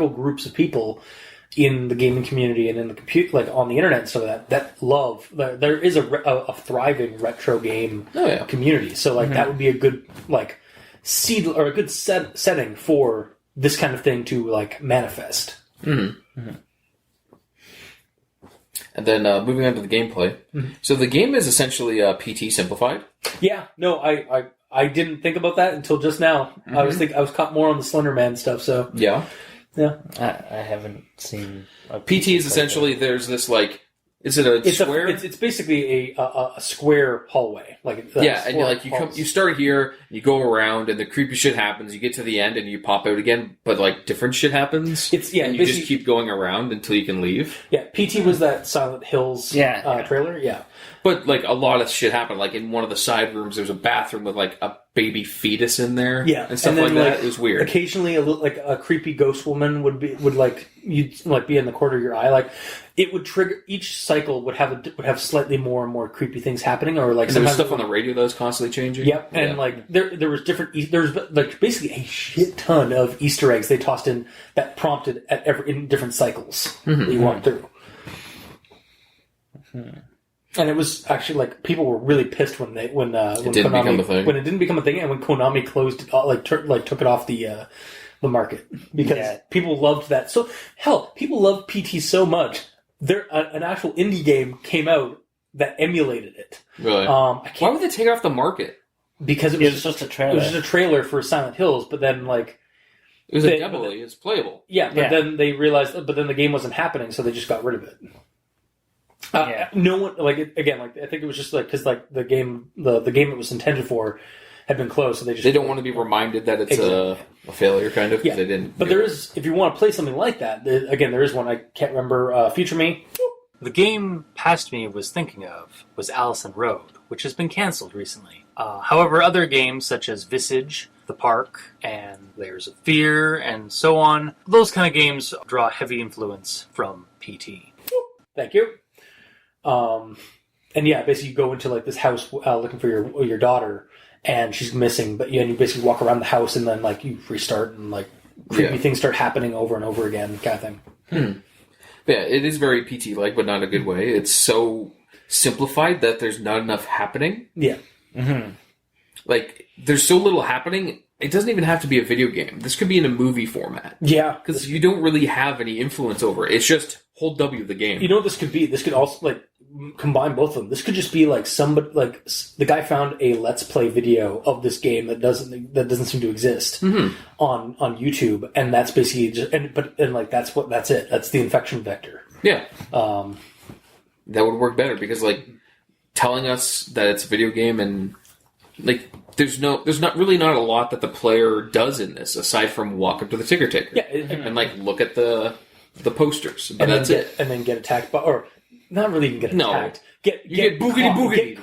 groups of people in the gaming community and in the like on the internet and stuff like that love. There is a thriving retro game community. So like that would be a good like seed or a good setting for this kind of thing to like manifest. Mm-hmm. Mm-hmm. And then moving on to the gameplay. Mm-hmm. So the game is essentially PT simplified. Yeah, no, I didn't think about that until just now. Mm-hmm. I was caught more on the Slender Man stuff. So yeah. I haven't seen. PT is essentially there's this like. Is it a square? It's basically a square hallway. And you start here, you go around, and the creepy shit happens. You get to the end, and you pop out again, but like different shit happens. And you just keep going around until you can leave. Yeah, PT was that Silent Hills trailer. Yeah, but like a lot of shit happened. Like in one of the side rooms, there's a bathroom with like a baby fetus in there. Yeah, and stuff like that. It was weird. Occasionally, like a creepy ghost woman would you'd like be in the corner of your eye. Like it would trigger each cycle would have slightly more and more creepy things happening, or like there was stuff on the radio that was constantly changing. Yep, and like there was there's like basically a shit ton of Easter eggs they tossed in that prompted in different cycles that you walked through. Mm-hmm. And it was actually like people were really pissed when it didn't become a thing, and when Konami closed it, took it off the market because people loved that. So hell, people loved PT so much. An actual indie game came out that emulated it. Really? Why would they take it off the market? Because it was just a trailer. It was just a trailer for Silent Hills, but then like it was a demo. It's playable. Yeah, but then they realized, but then the game wasn't happening, so they just got rid of it. No one I think it was just like because like the game it was intended for had been closed, so they don't want to be reminded that it's a failure, kind of. Yeah, they didn't. But there is, if you want to play something like that, there is one I can't remember. Future Me. The game Past Me was thinking of was Allison Road, which has been cancelled recently. However, other games such as Visage, The Park, and Layers of Fear, and so on, those kind of games draw heavy influence from PT. Thank you. And yeah, basically you go into like this house looking for your daughter, and she's missing, but you basically walk around the house, and then like you restart, and like creepy things start happening over and over again, kind of thing. Yeah, it is very PT-like, but not in a good way. It's so simplified that there's not enough happening. Yeah. Mm-hmm. Like, there's so little happening, it doesn't even have to be a video game. This could be in a movie format. Yeah. Because you don't really have any influence over it. It's just hold W the game. You know what this could be? This could also, like, combine both of them. This could just be like somebody, like the guy found a Let's Play video of this game that doesn't seem to exist on YouTube, and that's basically just that's it. That's the infection vector. Yeah, that would work better because like telling us that it's a video game and like there's not a lot that the player does in this aside from walk up to the ticker taker and like look at the posters, but that's it, and then get attacked by or. Not really even get attacked. Get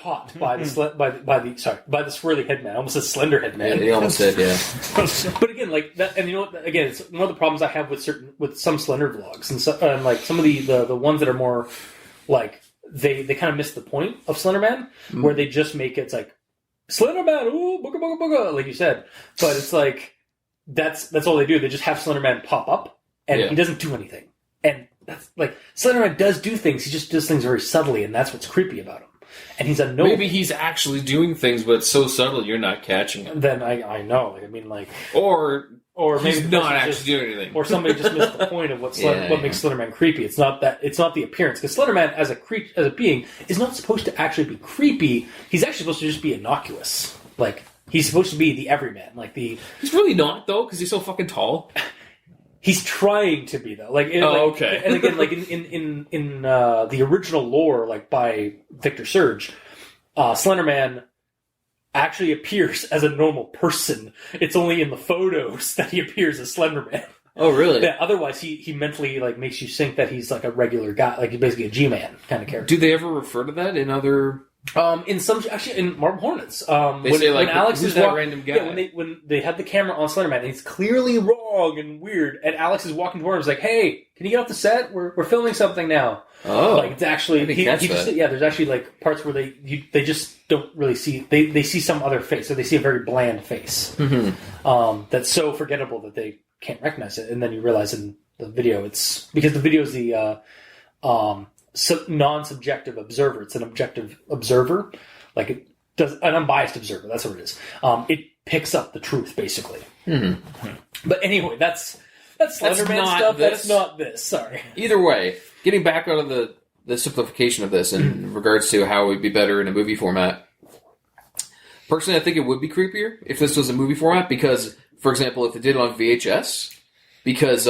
caught by the by the swirly head man. I almost said slender head man. Yeah, he almost said But again, like that, and you know what? Again, it's one of the problems I have with some Slender vlogs, and like some of the ones that are more like they kind of miss the point of Slender Man, where they just make it's like Slender Man, ooh, booga booga booga, like you said. But it's like that's all they do. They just have Slender Man pop up, and he doesn't do anything, and. That's like Slenderman does do things. He just does things very subtly, and that's what's creepy about him. And he's a maybe he's actually doing things, but it's so subtle you're not catching him. Then I know. Like, I mean, like or maybe he's not actually doing anything, or somebody just missed the point of what makes Slenderman creepy. It's not the appearance, because Slenderman as a being is not supposed to actually be creepy. He's actually supposed to just be innocuous. Like he's supposed to be the everyman. Like he's really not though, because he's so fucking tall. He's trying to be though, okay. And again, like in the original lore, like by Victor Surge, Slenderman actually appears as a normal person. It's only in the photos that he appears as Slenderman. Oh, really? Yeah. Otherwise, he mentally like makes you think that he's like a regular guy, like he's basically a G-man kind of character. Do they ever refer to that in other In some, actually, in Marble Hornets, They say, like, who's that random guy? Yeah, when they had the camera on Slenderman, and he's clearly wrong and weird, and Alex is walking toward him, he's like, "Hey, can you get off the set? We're filming something now." Oh, Like it's actually, I didn't catch that. there's actually like parts where they just don't really see, they see some other face, so they see a very bland face that's so forgettable that they can't recognize it, and then you realize in the video it's because the video is the non-subjective observer. It's an objective observer, like it does an unbiased observer. That's what it is. It picks up the truth, basically. But anyway, that's Slenderman not stuff. this. That's not this. Sorry. Either way, getting back out of the simplification of this in regards to how it would be better in a movie format. Personally, I think it would be creepier if this was a movie format because, for example, if it did it on VHS, because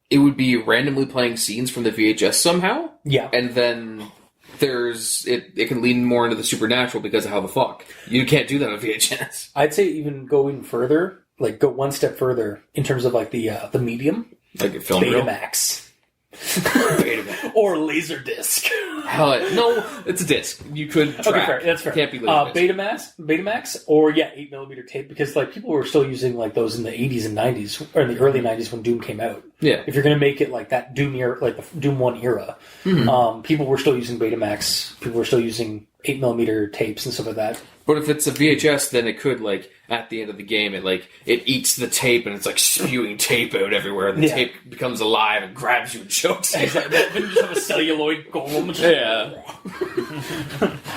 it would be randomly playing scenes from the VHS somehow. Yeah. And then it can lean more into the supernatural because of how the fuck. You can't do that on VHS. I'd say even going further, like go one step further in terms of like the medium, Like a film reel. Betamax. Betamax. Or Laserdisc. Hell, no, it's a disc. You could track. Okay, fair. That's fair. Can't be Laserdisc. Betamax, or 8mm tape, because like people were still using like those in the 80s and 90s, or in the early 90s when Doom came out. Yeah. If you're going to make it like that Doom era, like the Doom 1 era, people were still using Betamax. People were still using 8mm tapes and stuff like that. But if it's a VHS, then it could, like, at the end of the game, it eats the tape and it's like spewing tape out everywhere, and the tape becomes alive and grabs you and chokes you. Exactly. Then you just have a celluloid golem. Yeah.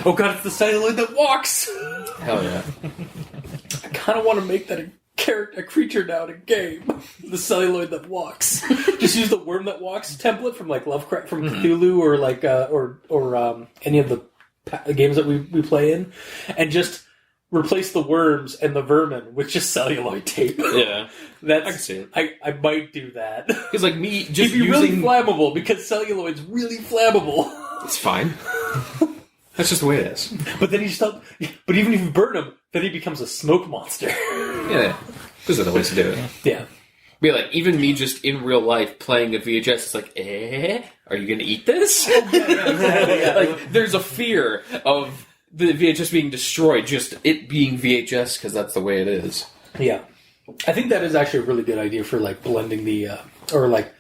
Oh god, it's the celluloid that walks! Hell yeah. I kind of want to make that a creature now in a game. The celluloid that walks. Just use the worm that walks template from like Lovecraft, from Cthulhu, or like or any of the games that we play in, and just replace the worms and the vermin with just celluloid tape. Yeah. I can see it. I might do that. Because, like, me just It'd be using... really flammable, because celluloid's really flammable. It's fine. That's just the way it is. But then but even if you burn him, then he becomes a smoke monster. Yeah. There's other ways to do it. Yeah. Be like, even me just in real life playing a VHS, it's like, are you going to eat this? Like, there's a fear of the VHS being destroyed, just it being VHS, because that's the way it is. Yeah. I think that is actually a really good idea for like blending or like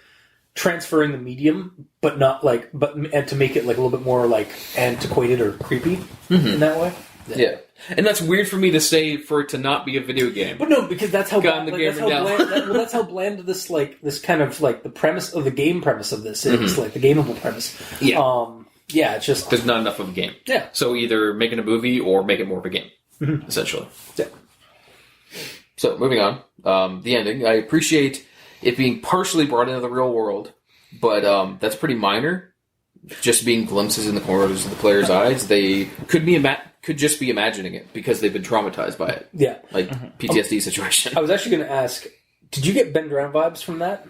transferring the medium, but not like, and to make it like a little bit more like antiquated or creepy in that way. Yeah. And that's weird for me to say for it to not be a video game. But no, because that's how Got the that's how gamer bland, that's how bland this kind of like the premise of the game premise of this is, like the gameable premise. Yeah. Yeah, it's just There's not enough of a game. Yeah. So either make it a movie or make it more of a game, essentially. Yeah. So, moving on. The ending. I appreciate it being partially brought into the real world, but that's pretty minor. Just being glimpses in the corners of the player's eyes. They could just be imagining it because they've been traumatized by it. Yeah. Like PTSD situation. I was actually going to ask, did you get Ben Drown vibes from that?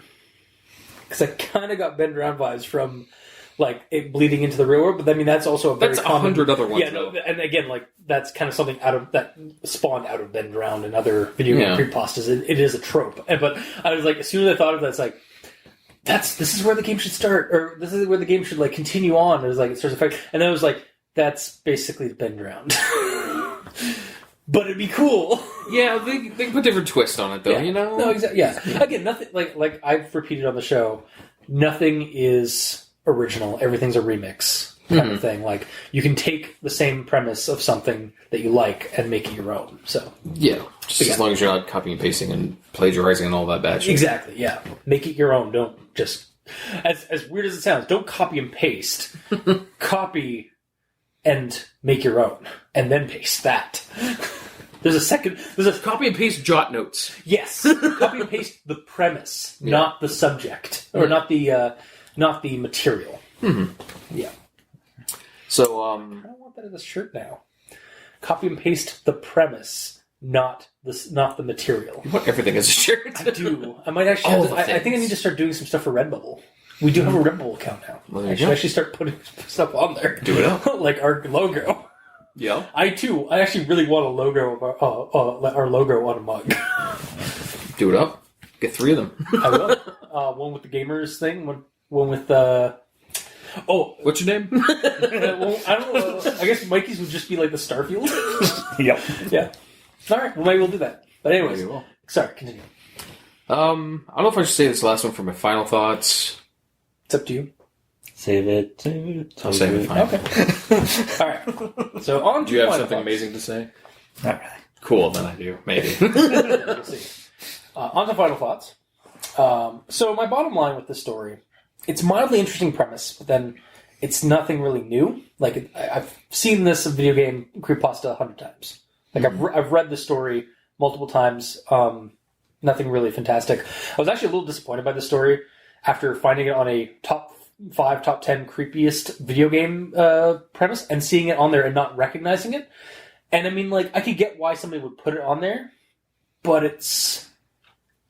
Because I kind of got Ben Drown vibes from like it bleeding into the real world, but I mean that's also a very That's common 100 other ones. Yeah, no, and again, like that's kind of something that spawned out of Ben Drown and other video game creepypastas. It is a trope, but I was like, as soon as I thought of that, it's like this is where the game should start, or this is where the game should like continue on. It was like it starts to fight, and then I was like, that's basically Ben Drown. But it'd be cool. Yeah, they can put different twists on it, though, you know? No, exactly. Yeah. Again, nothing like I've repeated on the show, nothing is original. Everything's a remix kind of thing. Like, you can take the same premise of something that you like and make it your own. So Yeah, just as long as you're not copying and pasting and plagiarizing and all that bad shit. Exactly, yeah. Make it your own. Don't just... As weird as it sounds, don't copy and paste. Copy and make your own. And then paste that. There's a Copy and paste jot notes. Yes. Copy and paste the premise, not the subject. Or not the material. Yeah. So, I don't want that in this shirt now. Copy and paste the premise, not the material. you want everything as a shirt. I do. I might actually. I think I need to start doing some stuff for Redbubble. We do have a Redbubble account now. Well, I should actually start putting stuff on there. Do it up. Like our logo. Yeah. I actually really want a logo of our logo on a mug. Do it up. Get 3 of them. I will. One with the gamers thing. One with Oh, What's your name? well, I don't know. I guess Mikey's would just be like the Starfield. Yep. Yeah. All right. Well, maybe we'll do that. But anyways, Maybe we'll. sorry. Continue. I don't know if I should say this last one for my final thoughts. It's up to you. Save it. I'll save it. Fine. Okay. All right. So on to Do you have final something thoughts. amazing to say? Not really. Cool, then I do. Maybe. We'll see. On to final thoughts. So my bottom line with this story, it's a mildly interesting premise, but then it's nothing really new. Like I've seen this video game creepypasta 100 times. Like I've read the story multiple times. Nothing really fantastic. I was actually a little disappointed by the story after finding it on a top 5, top 10 creepiest video game premise and seeing it on there and not recognizing it. And I mean, like, I could get why somebody would put it on there, but it's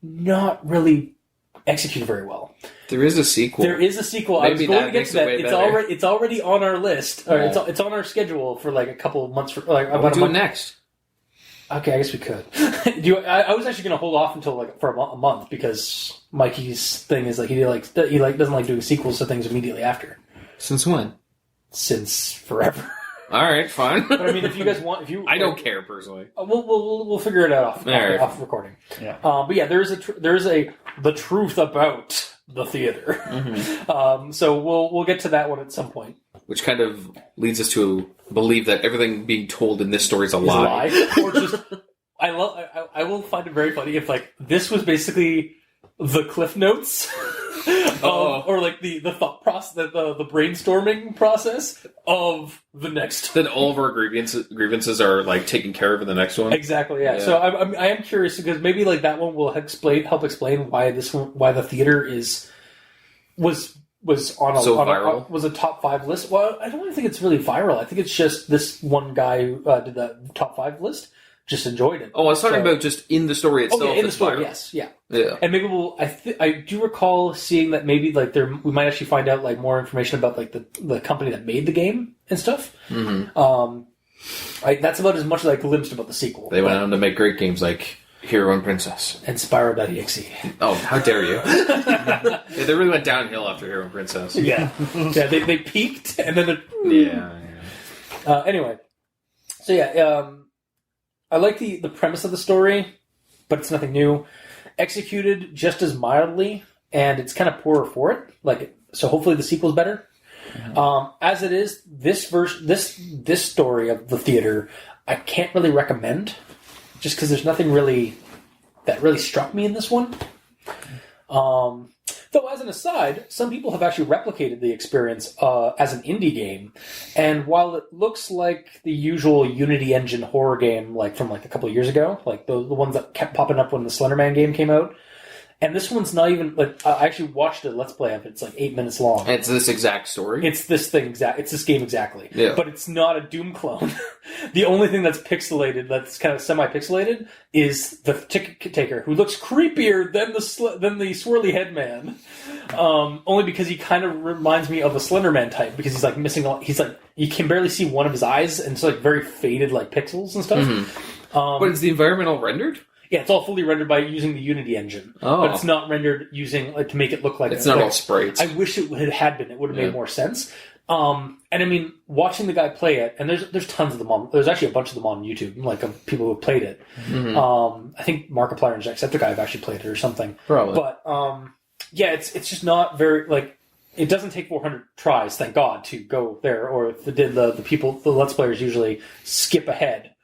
not really executed very well. There is a sequel. There is a sequel. I was Maybe going that to get makes to it that. way It's better. it's already on our list. Or Yeah. it's on our schedule for like a couple of months. What about are we a doing month. next? Okay, I guess we could. I was actually going to hold off until like for a month because Mikey's thing is like he doesn't like doing sequels to things immediately after. Since when? Since forever. All right, fine. But I mean, if you guys want, I don't care personally. we'll figure it out off recording. Yeah. But yeah, there's the truth about the theater. So we'll get to that one at some point. Which kind of leads us to believe that everything being told in this story is a Is lie. a lie. Or just I will find it very funny if like this was basically the cliff notes. Or like the thought process, the brainstorming process of the next. Then all of our grievances are like taken care of in the next one. Exactly, yeah. Yeah. So I am curious because maybe like that one will help explain why the theater was on viral. Was a top 5 list. Well, I don't really think it's really viral. I think it's just this one guy who did the top 5 list. Just enjoyed it. Oh, I was talking about just in the story itself. in the it's story, viral. yes, yeah. Yeah. And maybe I do recall seeing that maybe like we might actually find out like more information about like the company that made the game and stuff. Mm-hmm. That's about as much as I glimpsed about the sequel. They went on to make great games like Hero and Princess. And Spyro.exe. Oh, how dare you! Yeah, they really went downhill after Hero and Princess. Yeah, yeah. They peaked and then Yeah. anyway. So yeah, I like the premise of the story, but it's nothing new. Executed just as mildly, and it's kind of poorer for it. Like, so hopefully the sequel's better. As it is, this story of the theater, I can't really recommend, just because there's nothing really that really struck me in this one. Though, as an aside, some people have actually replicated the experience as an indie game, and while it looks like the usual Unity engine horror game, like from like a couple of years ago, like the ones that kept popping up when the Slender Man game came out, and this one's not even like I actually watched a Let's Play of it. It's like 8 minutes long. And it's this exact story. It's this thing It's this game exactly. Yeah. But it's not a Doom clone. The only thing that's pixelated, that's kind of semi-pixelated, is the ticket taker, who looks creepier than the swirly head man. Only because he kind of reminds me of a Slender Man type, because he's like missing he's like, you can barely see one of his eyes, and it's like very faded like pixels and stuff. But is the environment all rendered? Yeah, it's all fully rendered by using the Unity engine. Oh. But it's not rendered using to make it look like It's not all sprites. I wish it had been. It would have Yeah. made more sense. And I mean, watching the guy play it, and there's tons of them on. There's actually a bunch of them on YouTube, like of people who have played it. I think Markiplier and Jacksepticeye have actually played it or something. Probably. But yeah, it's just not very like. It doesn't take 400 tries, thank God, to go there. Or if it did, the Let's Players usually skip ahead.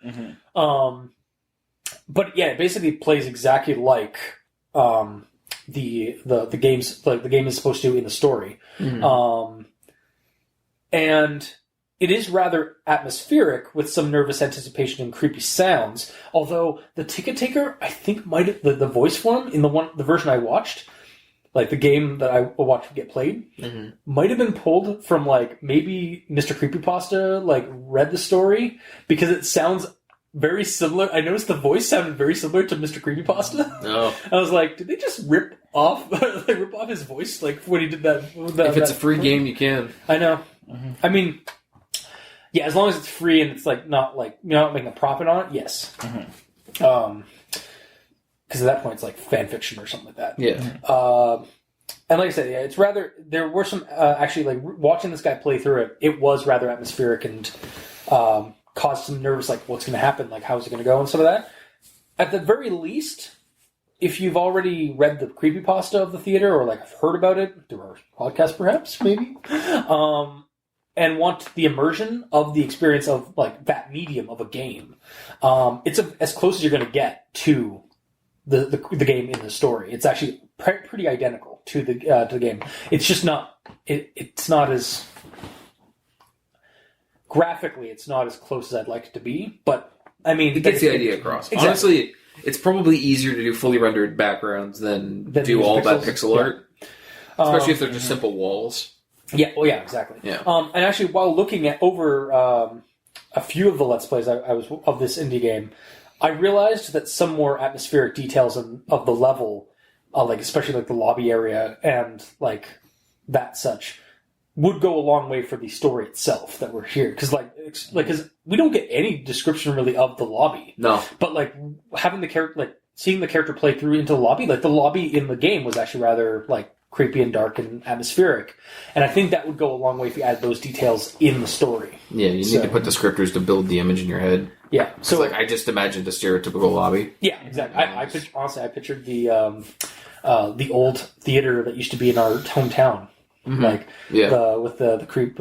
But yeah, it basically plays exactly like the games, like the game is supposed to in the story. And it is rather atmospheric with some nervous anticipation and creepy sounds. Although the ticket taker, I think might have, the voice for him in the version I watched, like the game that I watched get played, might have been pulled from like maybe Mr. Creepypasta like read the story, because it sounds very similar. I noticed the voice sounded very similar to Mr. Creepypasta. Oh. I was like, did they just rip off his voice like when he did that? If it's a free game, you can. I know. I mean, yeah, as long as it's free and it's like not like you're not making a profit on it, yes. Because at that point it's like fan fiction or something like that. Yeah. And like I said, yeah, it's rather. There were some actually like watching this guy play through it. It was rather atmospheric and caused some nerves. Like, what's going to happen? Like, how's it going to go? And some of that. At the very least, if you've already read the creepypasta of the theater or like heard about it through our podcast, perhaps maybe, and want the immersion of the experience of like that medium of a game, it's as close as you're going to get to the game in the story. It's actually pretty identical to the game. It's just not. It's not as graphically. It's not as close as I'd like it to be. But I mean, it gets the idea across. Exactly. Honestly, it's probably easier to do fully rendered backgrounds than do all that pixel art, especially if they're just simple walls. Yeah. Well, yeah, exactly. Yeah. And actually, while looking at over a few of the Let's Plays I was of this indie game, I realized that some more atmospheric details of the level, like especially like the lobby area and like that such, would go a long way for the story itself that we're here. Because because we don't get any description really of the lobby. No. But like having the character, like seeing the character play through into the lobby, like the lobby in the game was actually rather like creepy and dark and atmospheric. And I think that would go a long way if you add those details in the story. Yeah, you need to put descriptors to build the image in your head. Yeah. So like I just imagined a stereotypical lobby. Yeah, exactly. Honestly, I pictured the old theater that used to be in our hometown. Mm-hmm. Like with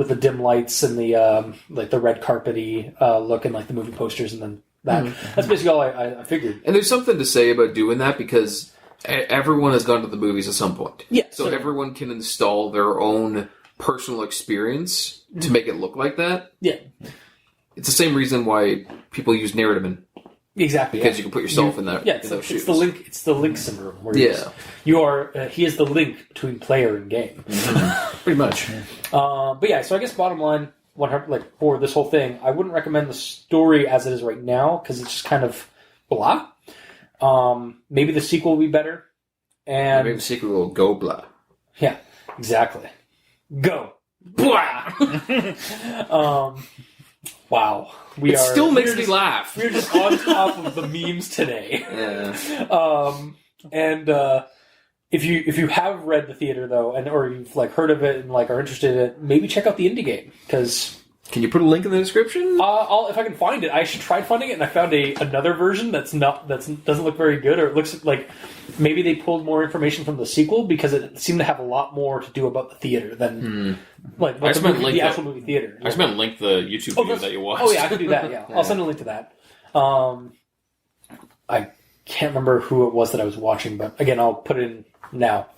the dim lights and the like the red carpety look and like the movie posters and then that. Mm-hmm. That's basically all I figured. And there's something to say about doing that because everyone has gone to the movies at some point. Yeah. So everyone can install their own personal experience to make it look like that. Yeah. It's the same reason why people use narrative. Exactly. Because you can put yourself in that. Yeah, it's, in those shoes. It's the link syndrome. Where you are. He is the link between player and game. Mm-hmm. Pretty much. But yeah, so I guess bottom line, 100 like for this whole thing, I wouldn't recommend the story as it is right now because it's just kind of blah. Maybe the sequel will be better. And maybe the sequel will go blah. Yeah, exactly. Go blah. Wow, it still makes me laugh. We're just on top of the memes today. Yeah. And if you have read the theater though, or you've like heard of it and like are interested in it, maybe check out the indie game because. Can you put a link in the description? If I can find it. I tried finding it, and I found another version that doesn't look very good, or it looks like maybe they pulled more information from the sequel because it seemed to have a lot more to do about the theater than like the actual movie theater. I just meant link the YouTube video that you watched. Oh yeah, I can do that. Yeah, I'll send a link to that. I can't remember who it was that I was watching, but again, I'll put it in now.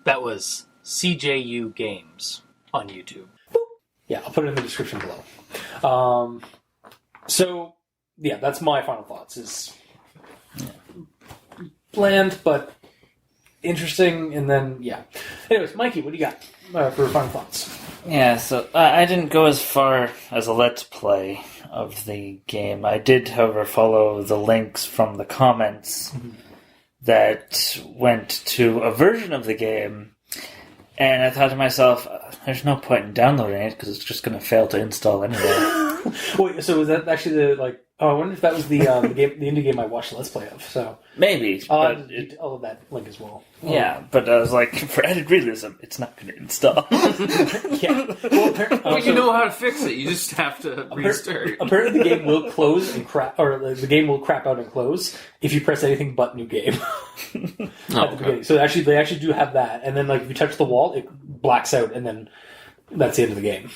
That was CJU Games on YouTube. Yeah, I'll put it in the description below. So, yeah, that's my final thoughts. Is bland, but interesting, and then, yeah. Anyways, Mikey, what do you got for final thoughts? Yeah, so I didn't go as far as a Let's Play of the game. I did, however, follow the links from the comments that went to a version of the game. And I thought to myself, there's no point in downloading it because it's just going to fail to install anyway. Wait, so was that actually I wonder if that was the indie game I watched Let's Play of. So maybe. I'll have that link as well. Yeah, but I was like, for added realism, it's not going to install. Yeah. Well, you know how to fix it. You just have to restart. Apparently, the game will close and crap, or the game will crap out and close if you press anything but new game at the beginning. So they actually do have that, and then like if you touch the wall, it blacks out, and then that's the end of the game.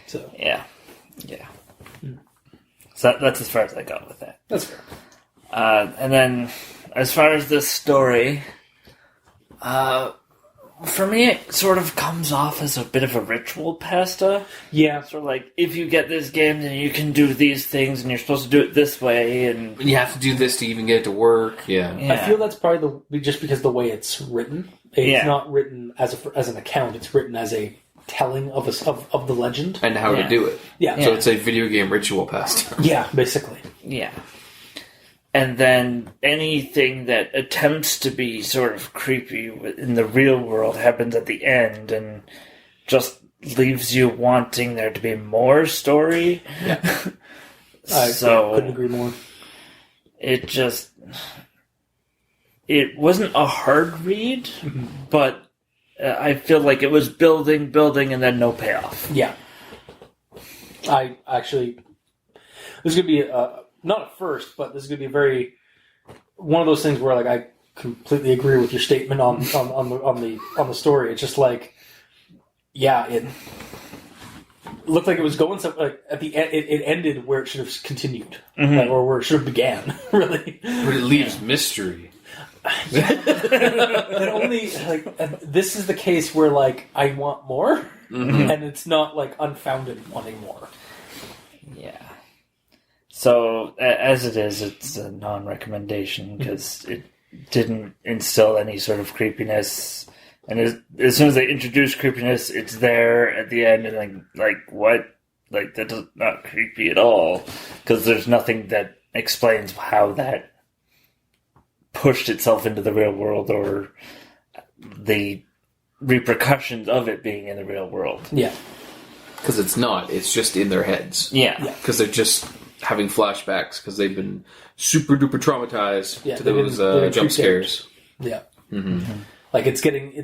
So yeah. So that's as far as I got with that. That's fair. And then, as far as this story, for me, it sort of comes off as a bit of a ritual pasta. Yeah. Sort of like, if you get this game, then you can do these things, and you're supposed to do it this way, and you have to do this to even get it to work. Yeah. I feel that's probably just because the way it's written. It's not written as an account. It's written as a telling of the legend and how to do it. Yeah. So it's a video game ritual pasta. Yeah, basically. Yeah. And then anything that attempts to be sort of creepy in the real world happens at the end and just leaves you wanting there to be more story. Yeah. So I couldn't agree more. It just... it wasn't a hard read, but I feel like it was building, and then no payoff. Yeah. I actually, this is going to be not a first, but this is going to be one of those things where like I completely agree with your statement on the story. It's just like, yeah, it looked like it was going like at the end. It ended where it should have continued, like, or where it should have began. Really, but it leaves mystery. And only like this is the case where like I want more, and it's not like unfounded wanting more. Yeah. So as it is, it's a non-recommendation because it didn't instill any sort of creepiness. And as soon as they introduce creepiness, it's there at the end, and like what? Like that is not creepy at all because there's nothing that explains how that pushed itself into the real world or the repercussions of it being in the real world. Yeah. Because it's not. It's just in their heads. Yeah. Because they're just having flashbacks because they've been super duper traumatized to those jump scares. Yeah. Like basically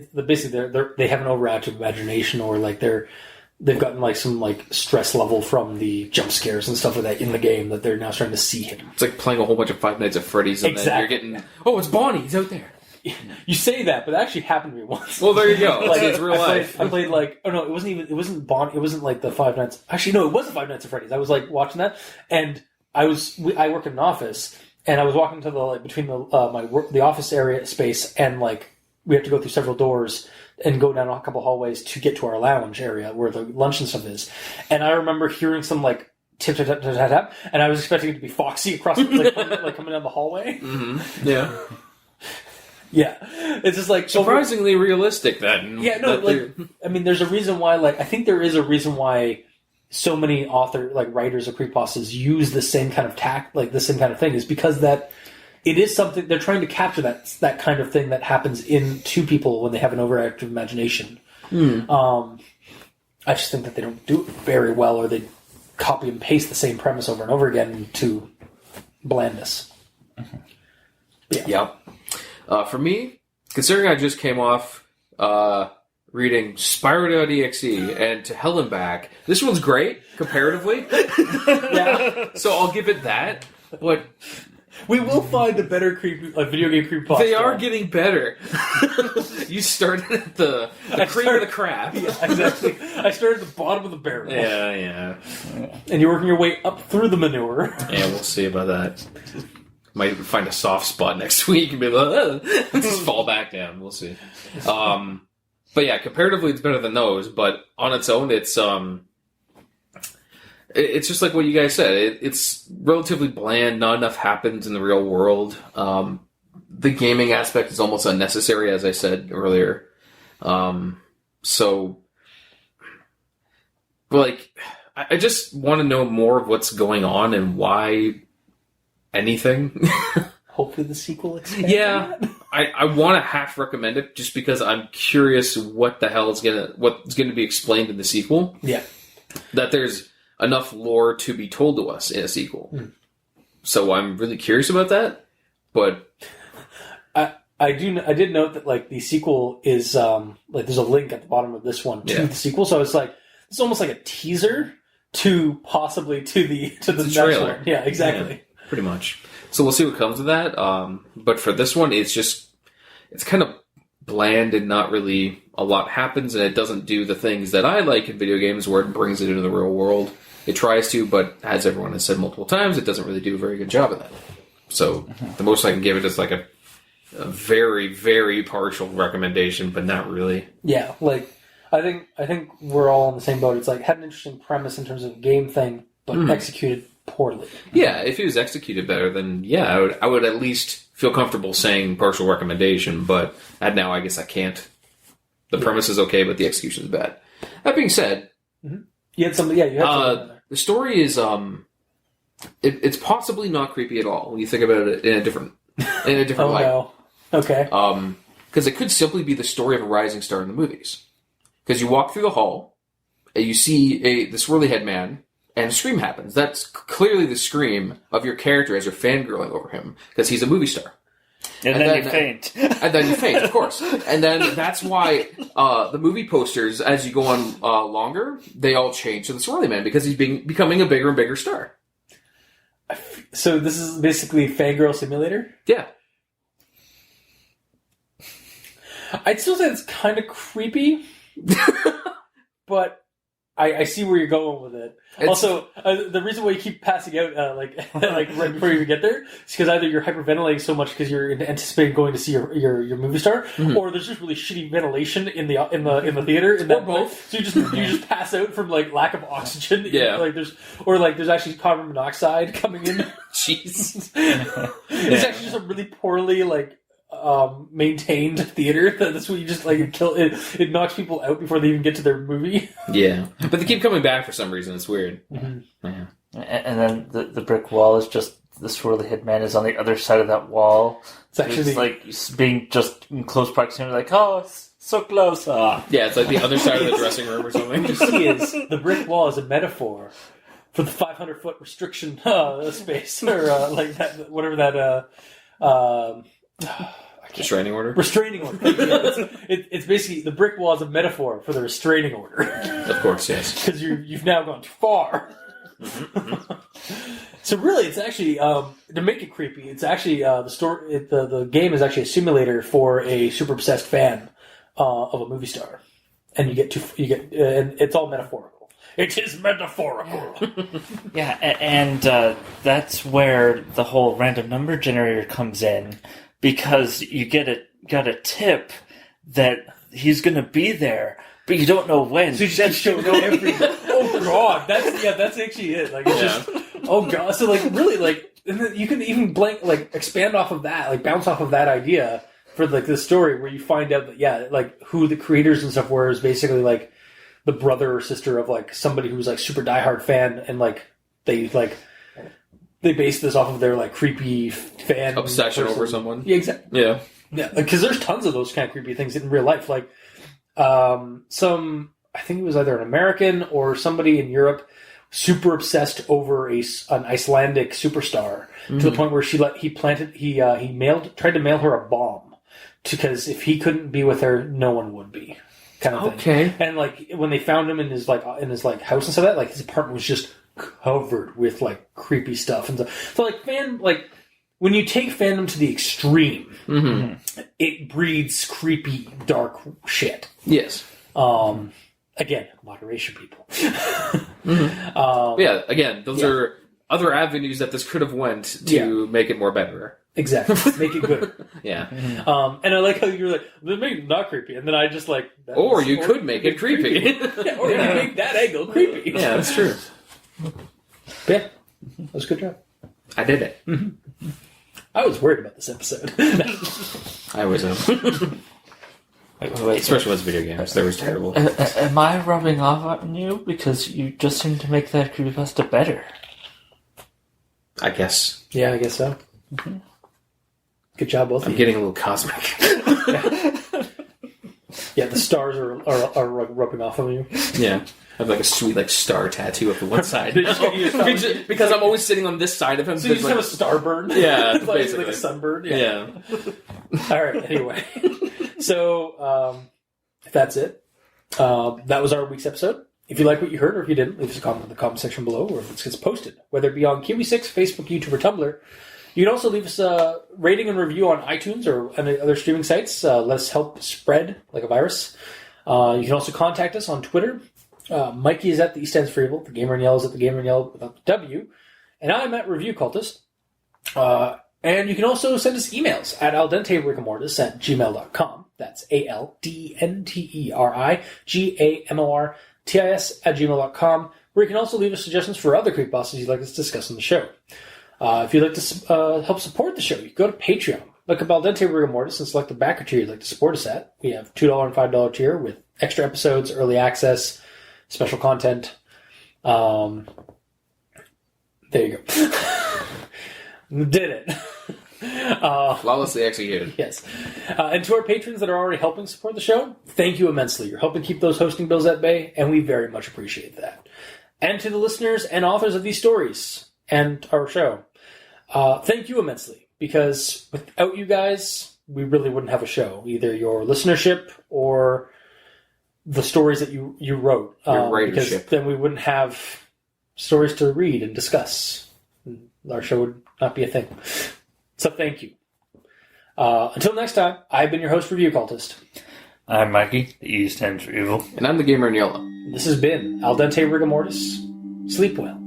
they have an overactive imagination, or like they've gotten like some like stress level from the jump scares and stuff like that in the game that they're now starting to see him. It's like playing a whole bunch of Five Nights at Freddy's and then you're getting, oh, it's Bonnie, he's out there. You say that, but that actually happened to me once. Well, there you go. Like, it's real life. I played like, oh no, it wasn't Bonnie, it wasn't like the Five Nights. Actually, no, it was the Five Nights at Freddy's. I was like watching that, and I work in an office, and I was walking to the like between the office area space, and like we have to go through several doors and go down a couple hallways to get to our lounge area where the lunch and stuff is. And I remember hearing some like tip tap tap tap tap tap, and I was expecting it to be Foxy across like coming down the hallway. Yeah. Yeah, it's just like surprisingly realistic. Then I mean, there's a reason why. Like, I think there is a reason why so many writers of creepypastas use the same kind of tact, like the same kind of thing, is because that it is something they're trying to capture that kind of thing that happens to people when they have an overactive imagination. I just think that they don't do it very well, or they copy and paste the same premise over and over again to blandness. Yeah. For me, considering I just came off reading Spyro.exe and To Hell and Back, this one's great, comparatively. Yeah. So I'll give it that, but we will find a better video game creepypasta. They are getting better. You started at the cream of the crap. Yeah, exactly. I started at the bottom of the barrel. Yeah. And you're working your way up through the manure. Yeah, we'll see about that. Might find a soft spot next week and be like, just fall back down. We'll see. But yeah, comparatively, it's better than those. But on its own, it's just like what you guys said. It's relatively bland. Not enough happens in the real world. The gaming aspect is almost unnecessary, as I said earlier. So, like, I just want to know more of what's going on and why. Anything. Hopefully the sequel expands. Yeah, I want to half recommend it just because I'm curious what the hell what's gonna be explained in the sequel. Yeah, that there's enough lore to be told to us in a sequel. So I'm really curious about that. But I did note that like the sequel is like there's a link at the bottom of this one to the sequel. So it's like it's almost like a teaser to possibly to the next trailer. one. Yeah, exactly. Yeah. Pretty much. So we'll see what comes of that. But for this one, it's kind of bland and not really a lot happens, and it doesn't do the things that I like in video games where it brings it into the real world. It tries to, but as everyone has said multiple times, it doesn't really do a very good job of that. So the most I can give it is like a very, very partial recommendation, but not really. Yeah, like I think we're all on the same boat. It's like had an interesting premise in terms of a game thing, but executed poorly. Yeah, if it was executed better, then yeah, I would at least feel comfortable saying partial recommendation, but now I guess I can't. The premise is okay, but the execution is bad. That being said, you had something in there. The story is it's possibly not creepy at all when you think about it in a different oh, light. No. Okay. Because it could simply be the story of a rising star in the movies. Because you walk through the hall and you see the swirly head man. And a scream happens. That's clearly the scream of your character as you're fangirling over him, because he's a movie star. And then you faint. And then you faint, of course. And then that's why the movie posters, as you go on longer, they all change to the Swirly Man because he's becoming a bigger and bigger star. So this is basically Fangirl Simulator? Yeah. I'd still say it's kind of creepy, but I see where you're going with it. Also, the reason why you keep passing out like right before you even get there is because either you're hyperventilating so much because you're anticipating going to see your movie star, or there's just really shitty ventilation in the theater. Or both. So you just pass out from like lack of oxygen. Yeah. There's actually carbon monoxide coming in. Jeez. It's actually just a really poorly maintained theater. That's what you just like kill it. It knocks people out before they even get to their movie. Yeah, but they keep coming back for some reason. It's weird. Mm-hmm. Yeah. And then the brick wall is just the swirly head man is on the other side of that wall. It's actually like being just in close proximity, like, oh, it's so close. Yeah, it's like the other side of the dressing room or something. What you see is the brick wall is a metaphor for the 500-foot restriction space, or like that, whatever that. Restraining order? Restraining order. It's basically the brick wall is a metaphor for the restraining order. Of course, yes. Because you've now gone too far. So really, it's actually to make it creepy. It's actually the game is actually a simulator for a super obsessed fan of a movie star, and and it's all metaphorical. It is metaphorical. Yeah, and that's where the whole random number generator comes in, because you got a tip that he's going to be there, but you don't know when. So you just show up every. Oh god, that's actually it. Like it's just. Oh god, so like really like, and then you can even expand off of that, like bounce off of that idea for like the story where you find out that like who the creators and stuff were is basically like the brother or sister of like somebody who's like super diehard fan, and like they base this off of their like creepy fan obsession over someone. Yeah, exactly. Yeah, because there's tons of those kind of creepy things in real life. Like I think it was either an American or somebody in Europe super obsessed over an Icelandic superstar to the point where he tried to mail her a bomb because if he couldn't be with her, no one would be. Kind of thing. Okay. And like when they found him in his house and stuff like that, like his apartment was just covered with like creepy stuff and stuff. So like when you take fandom to the extreme, it breeds creepy, dark shit. Yes. Again, moderation, people. Yeah. Again, those are other avenues that this could have went to make it more better. Exactly. Make it good. Yeah. And I like how you're like, make it not creepy, and then I just like. Or you could make it creepy. Yeah, or you can make that angle creepy. Yeah, that's true. Yeah, that was a good job. I did it. I was worried about this episode. I was. Wait, especially with video games, that was terrible. Am I rubbing off on you? Because you just seem to make that creepypasta better. I guess. Yeah, I guess so. Good job, both of you. I'm getting a little cosmic. Yeah, the stars are rubbing off on you. Yeah. I have like a sweet star tattoo up the one side. Because I'm always sitting on this side of him. So you just have a starburn? Yeah, basically. Like a sunburn? Yeah. All right, anyway. So, if that's it, that was our week's episode. If you like what you heard, or if you didn't, leave us a comment in the comment section below, or if it gets posted, whether it be on Kiwi6, Facebook, YouTube, or Tumblr. You can also leave us a rating and review on iTunes or any other streaming sites. Let us help spread like a virus. You can also contact us on Twitter. Mikey is at the E stands for Evil. The Gamer and Yell is at the Gamer and Yell without the W. And I'm at Review Cultist. And you can also send us emails at aldenterigamortis@gmail.com. That's aldenterigamortis@gmail.com, where you can also leave us suggestions for other creepypastas you'd like us to discuss on the show. If you'd like to help support the show, you can go to Patreon. Look up Al Dente Rigamortis and select the backer tier you'd like to support us at. We have $2 and $5 tier with extra episodes, early access, special content. There you go. Did it. Flawlessly executed. Yes. And to our patrons that are already helping support the show, thank you immensely. You're helping keep those hosting bills at bay, and we very much appreciate that. And to the listeners and authors of these stories and our show, thank you immensely. because without you guys, we really wouldn't have a show. Either your listenership or the stories that you wrote. Your because writership. then we wouldn't have stories to read and discuss. Our show would not be a thing. So thank you. Until next time, I've been your host, Review Cultist. I'm Mikey, the E stands for evil. And I'm the gamer in yellow. This has been Al Dente Rigamortis. Sleep well.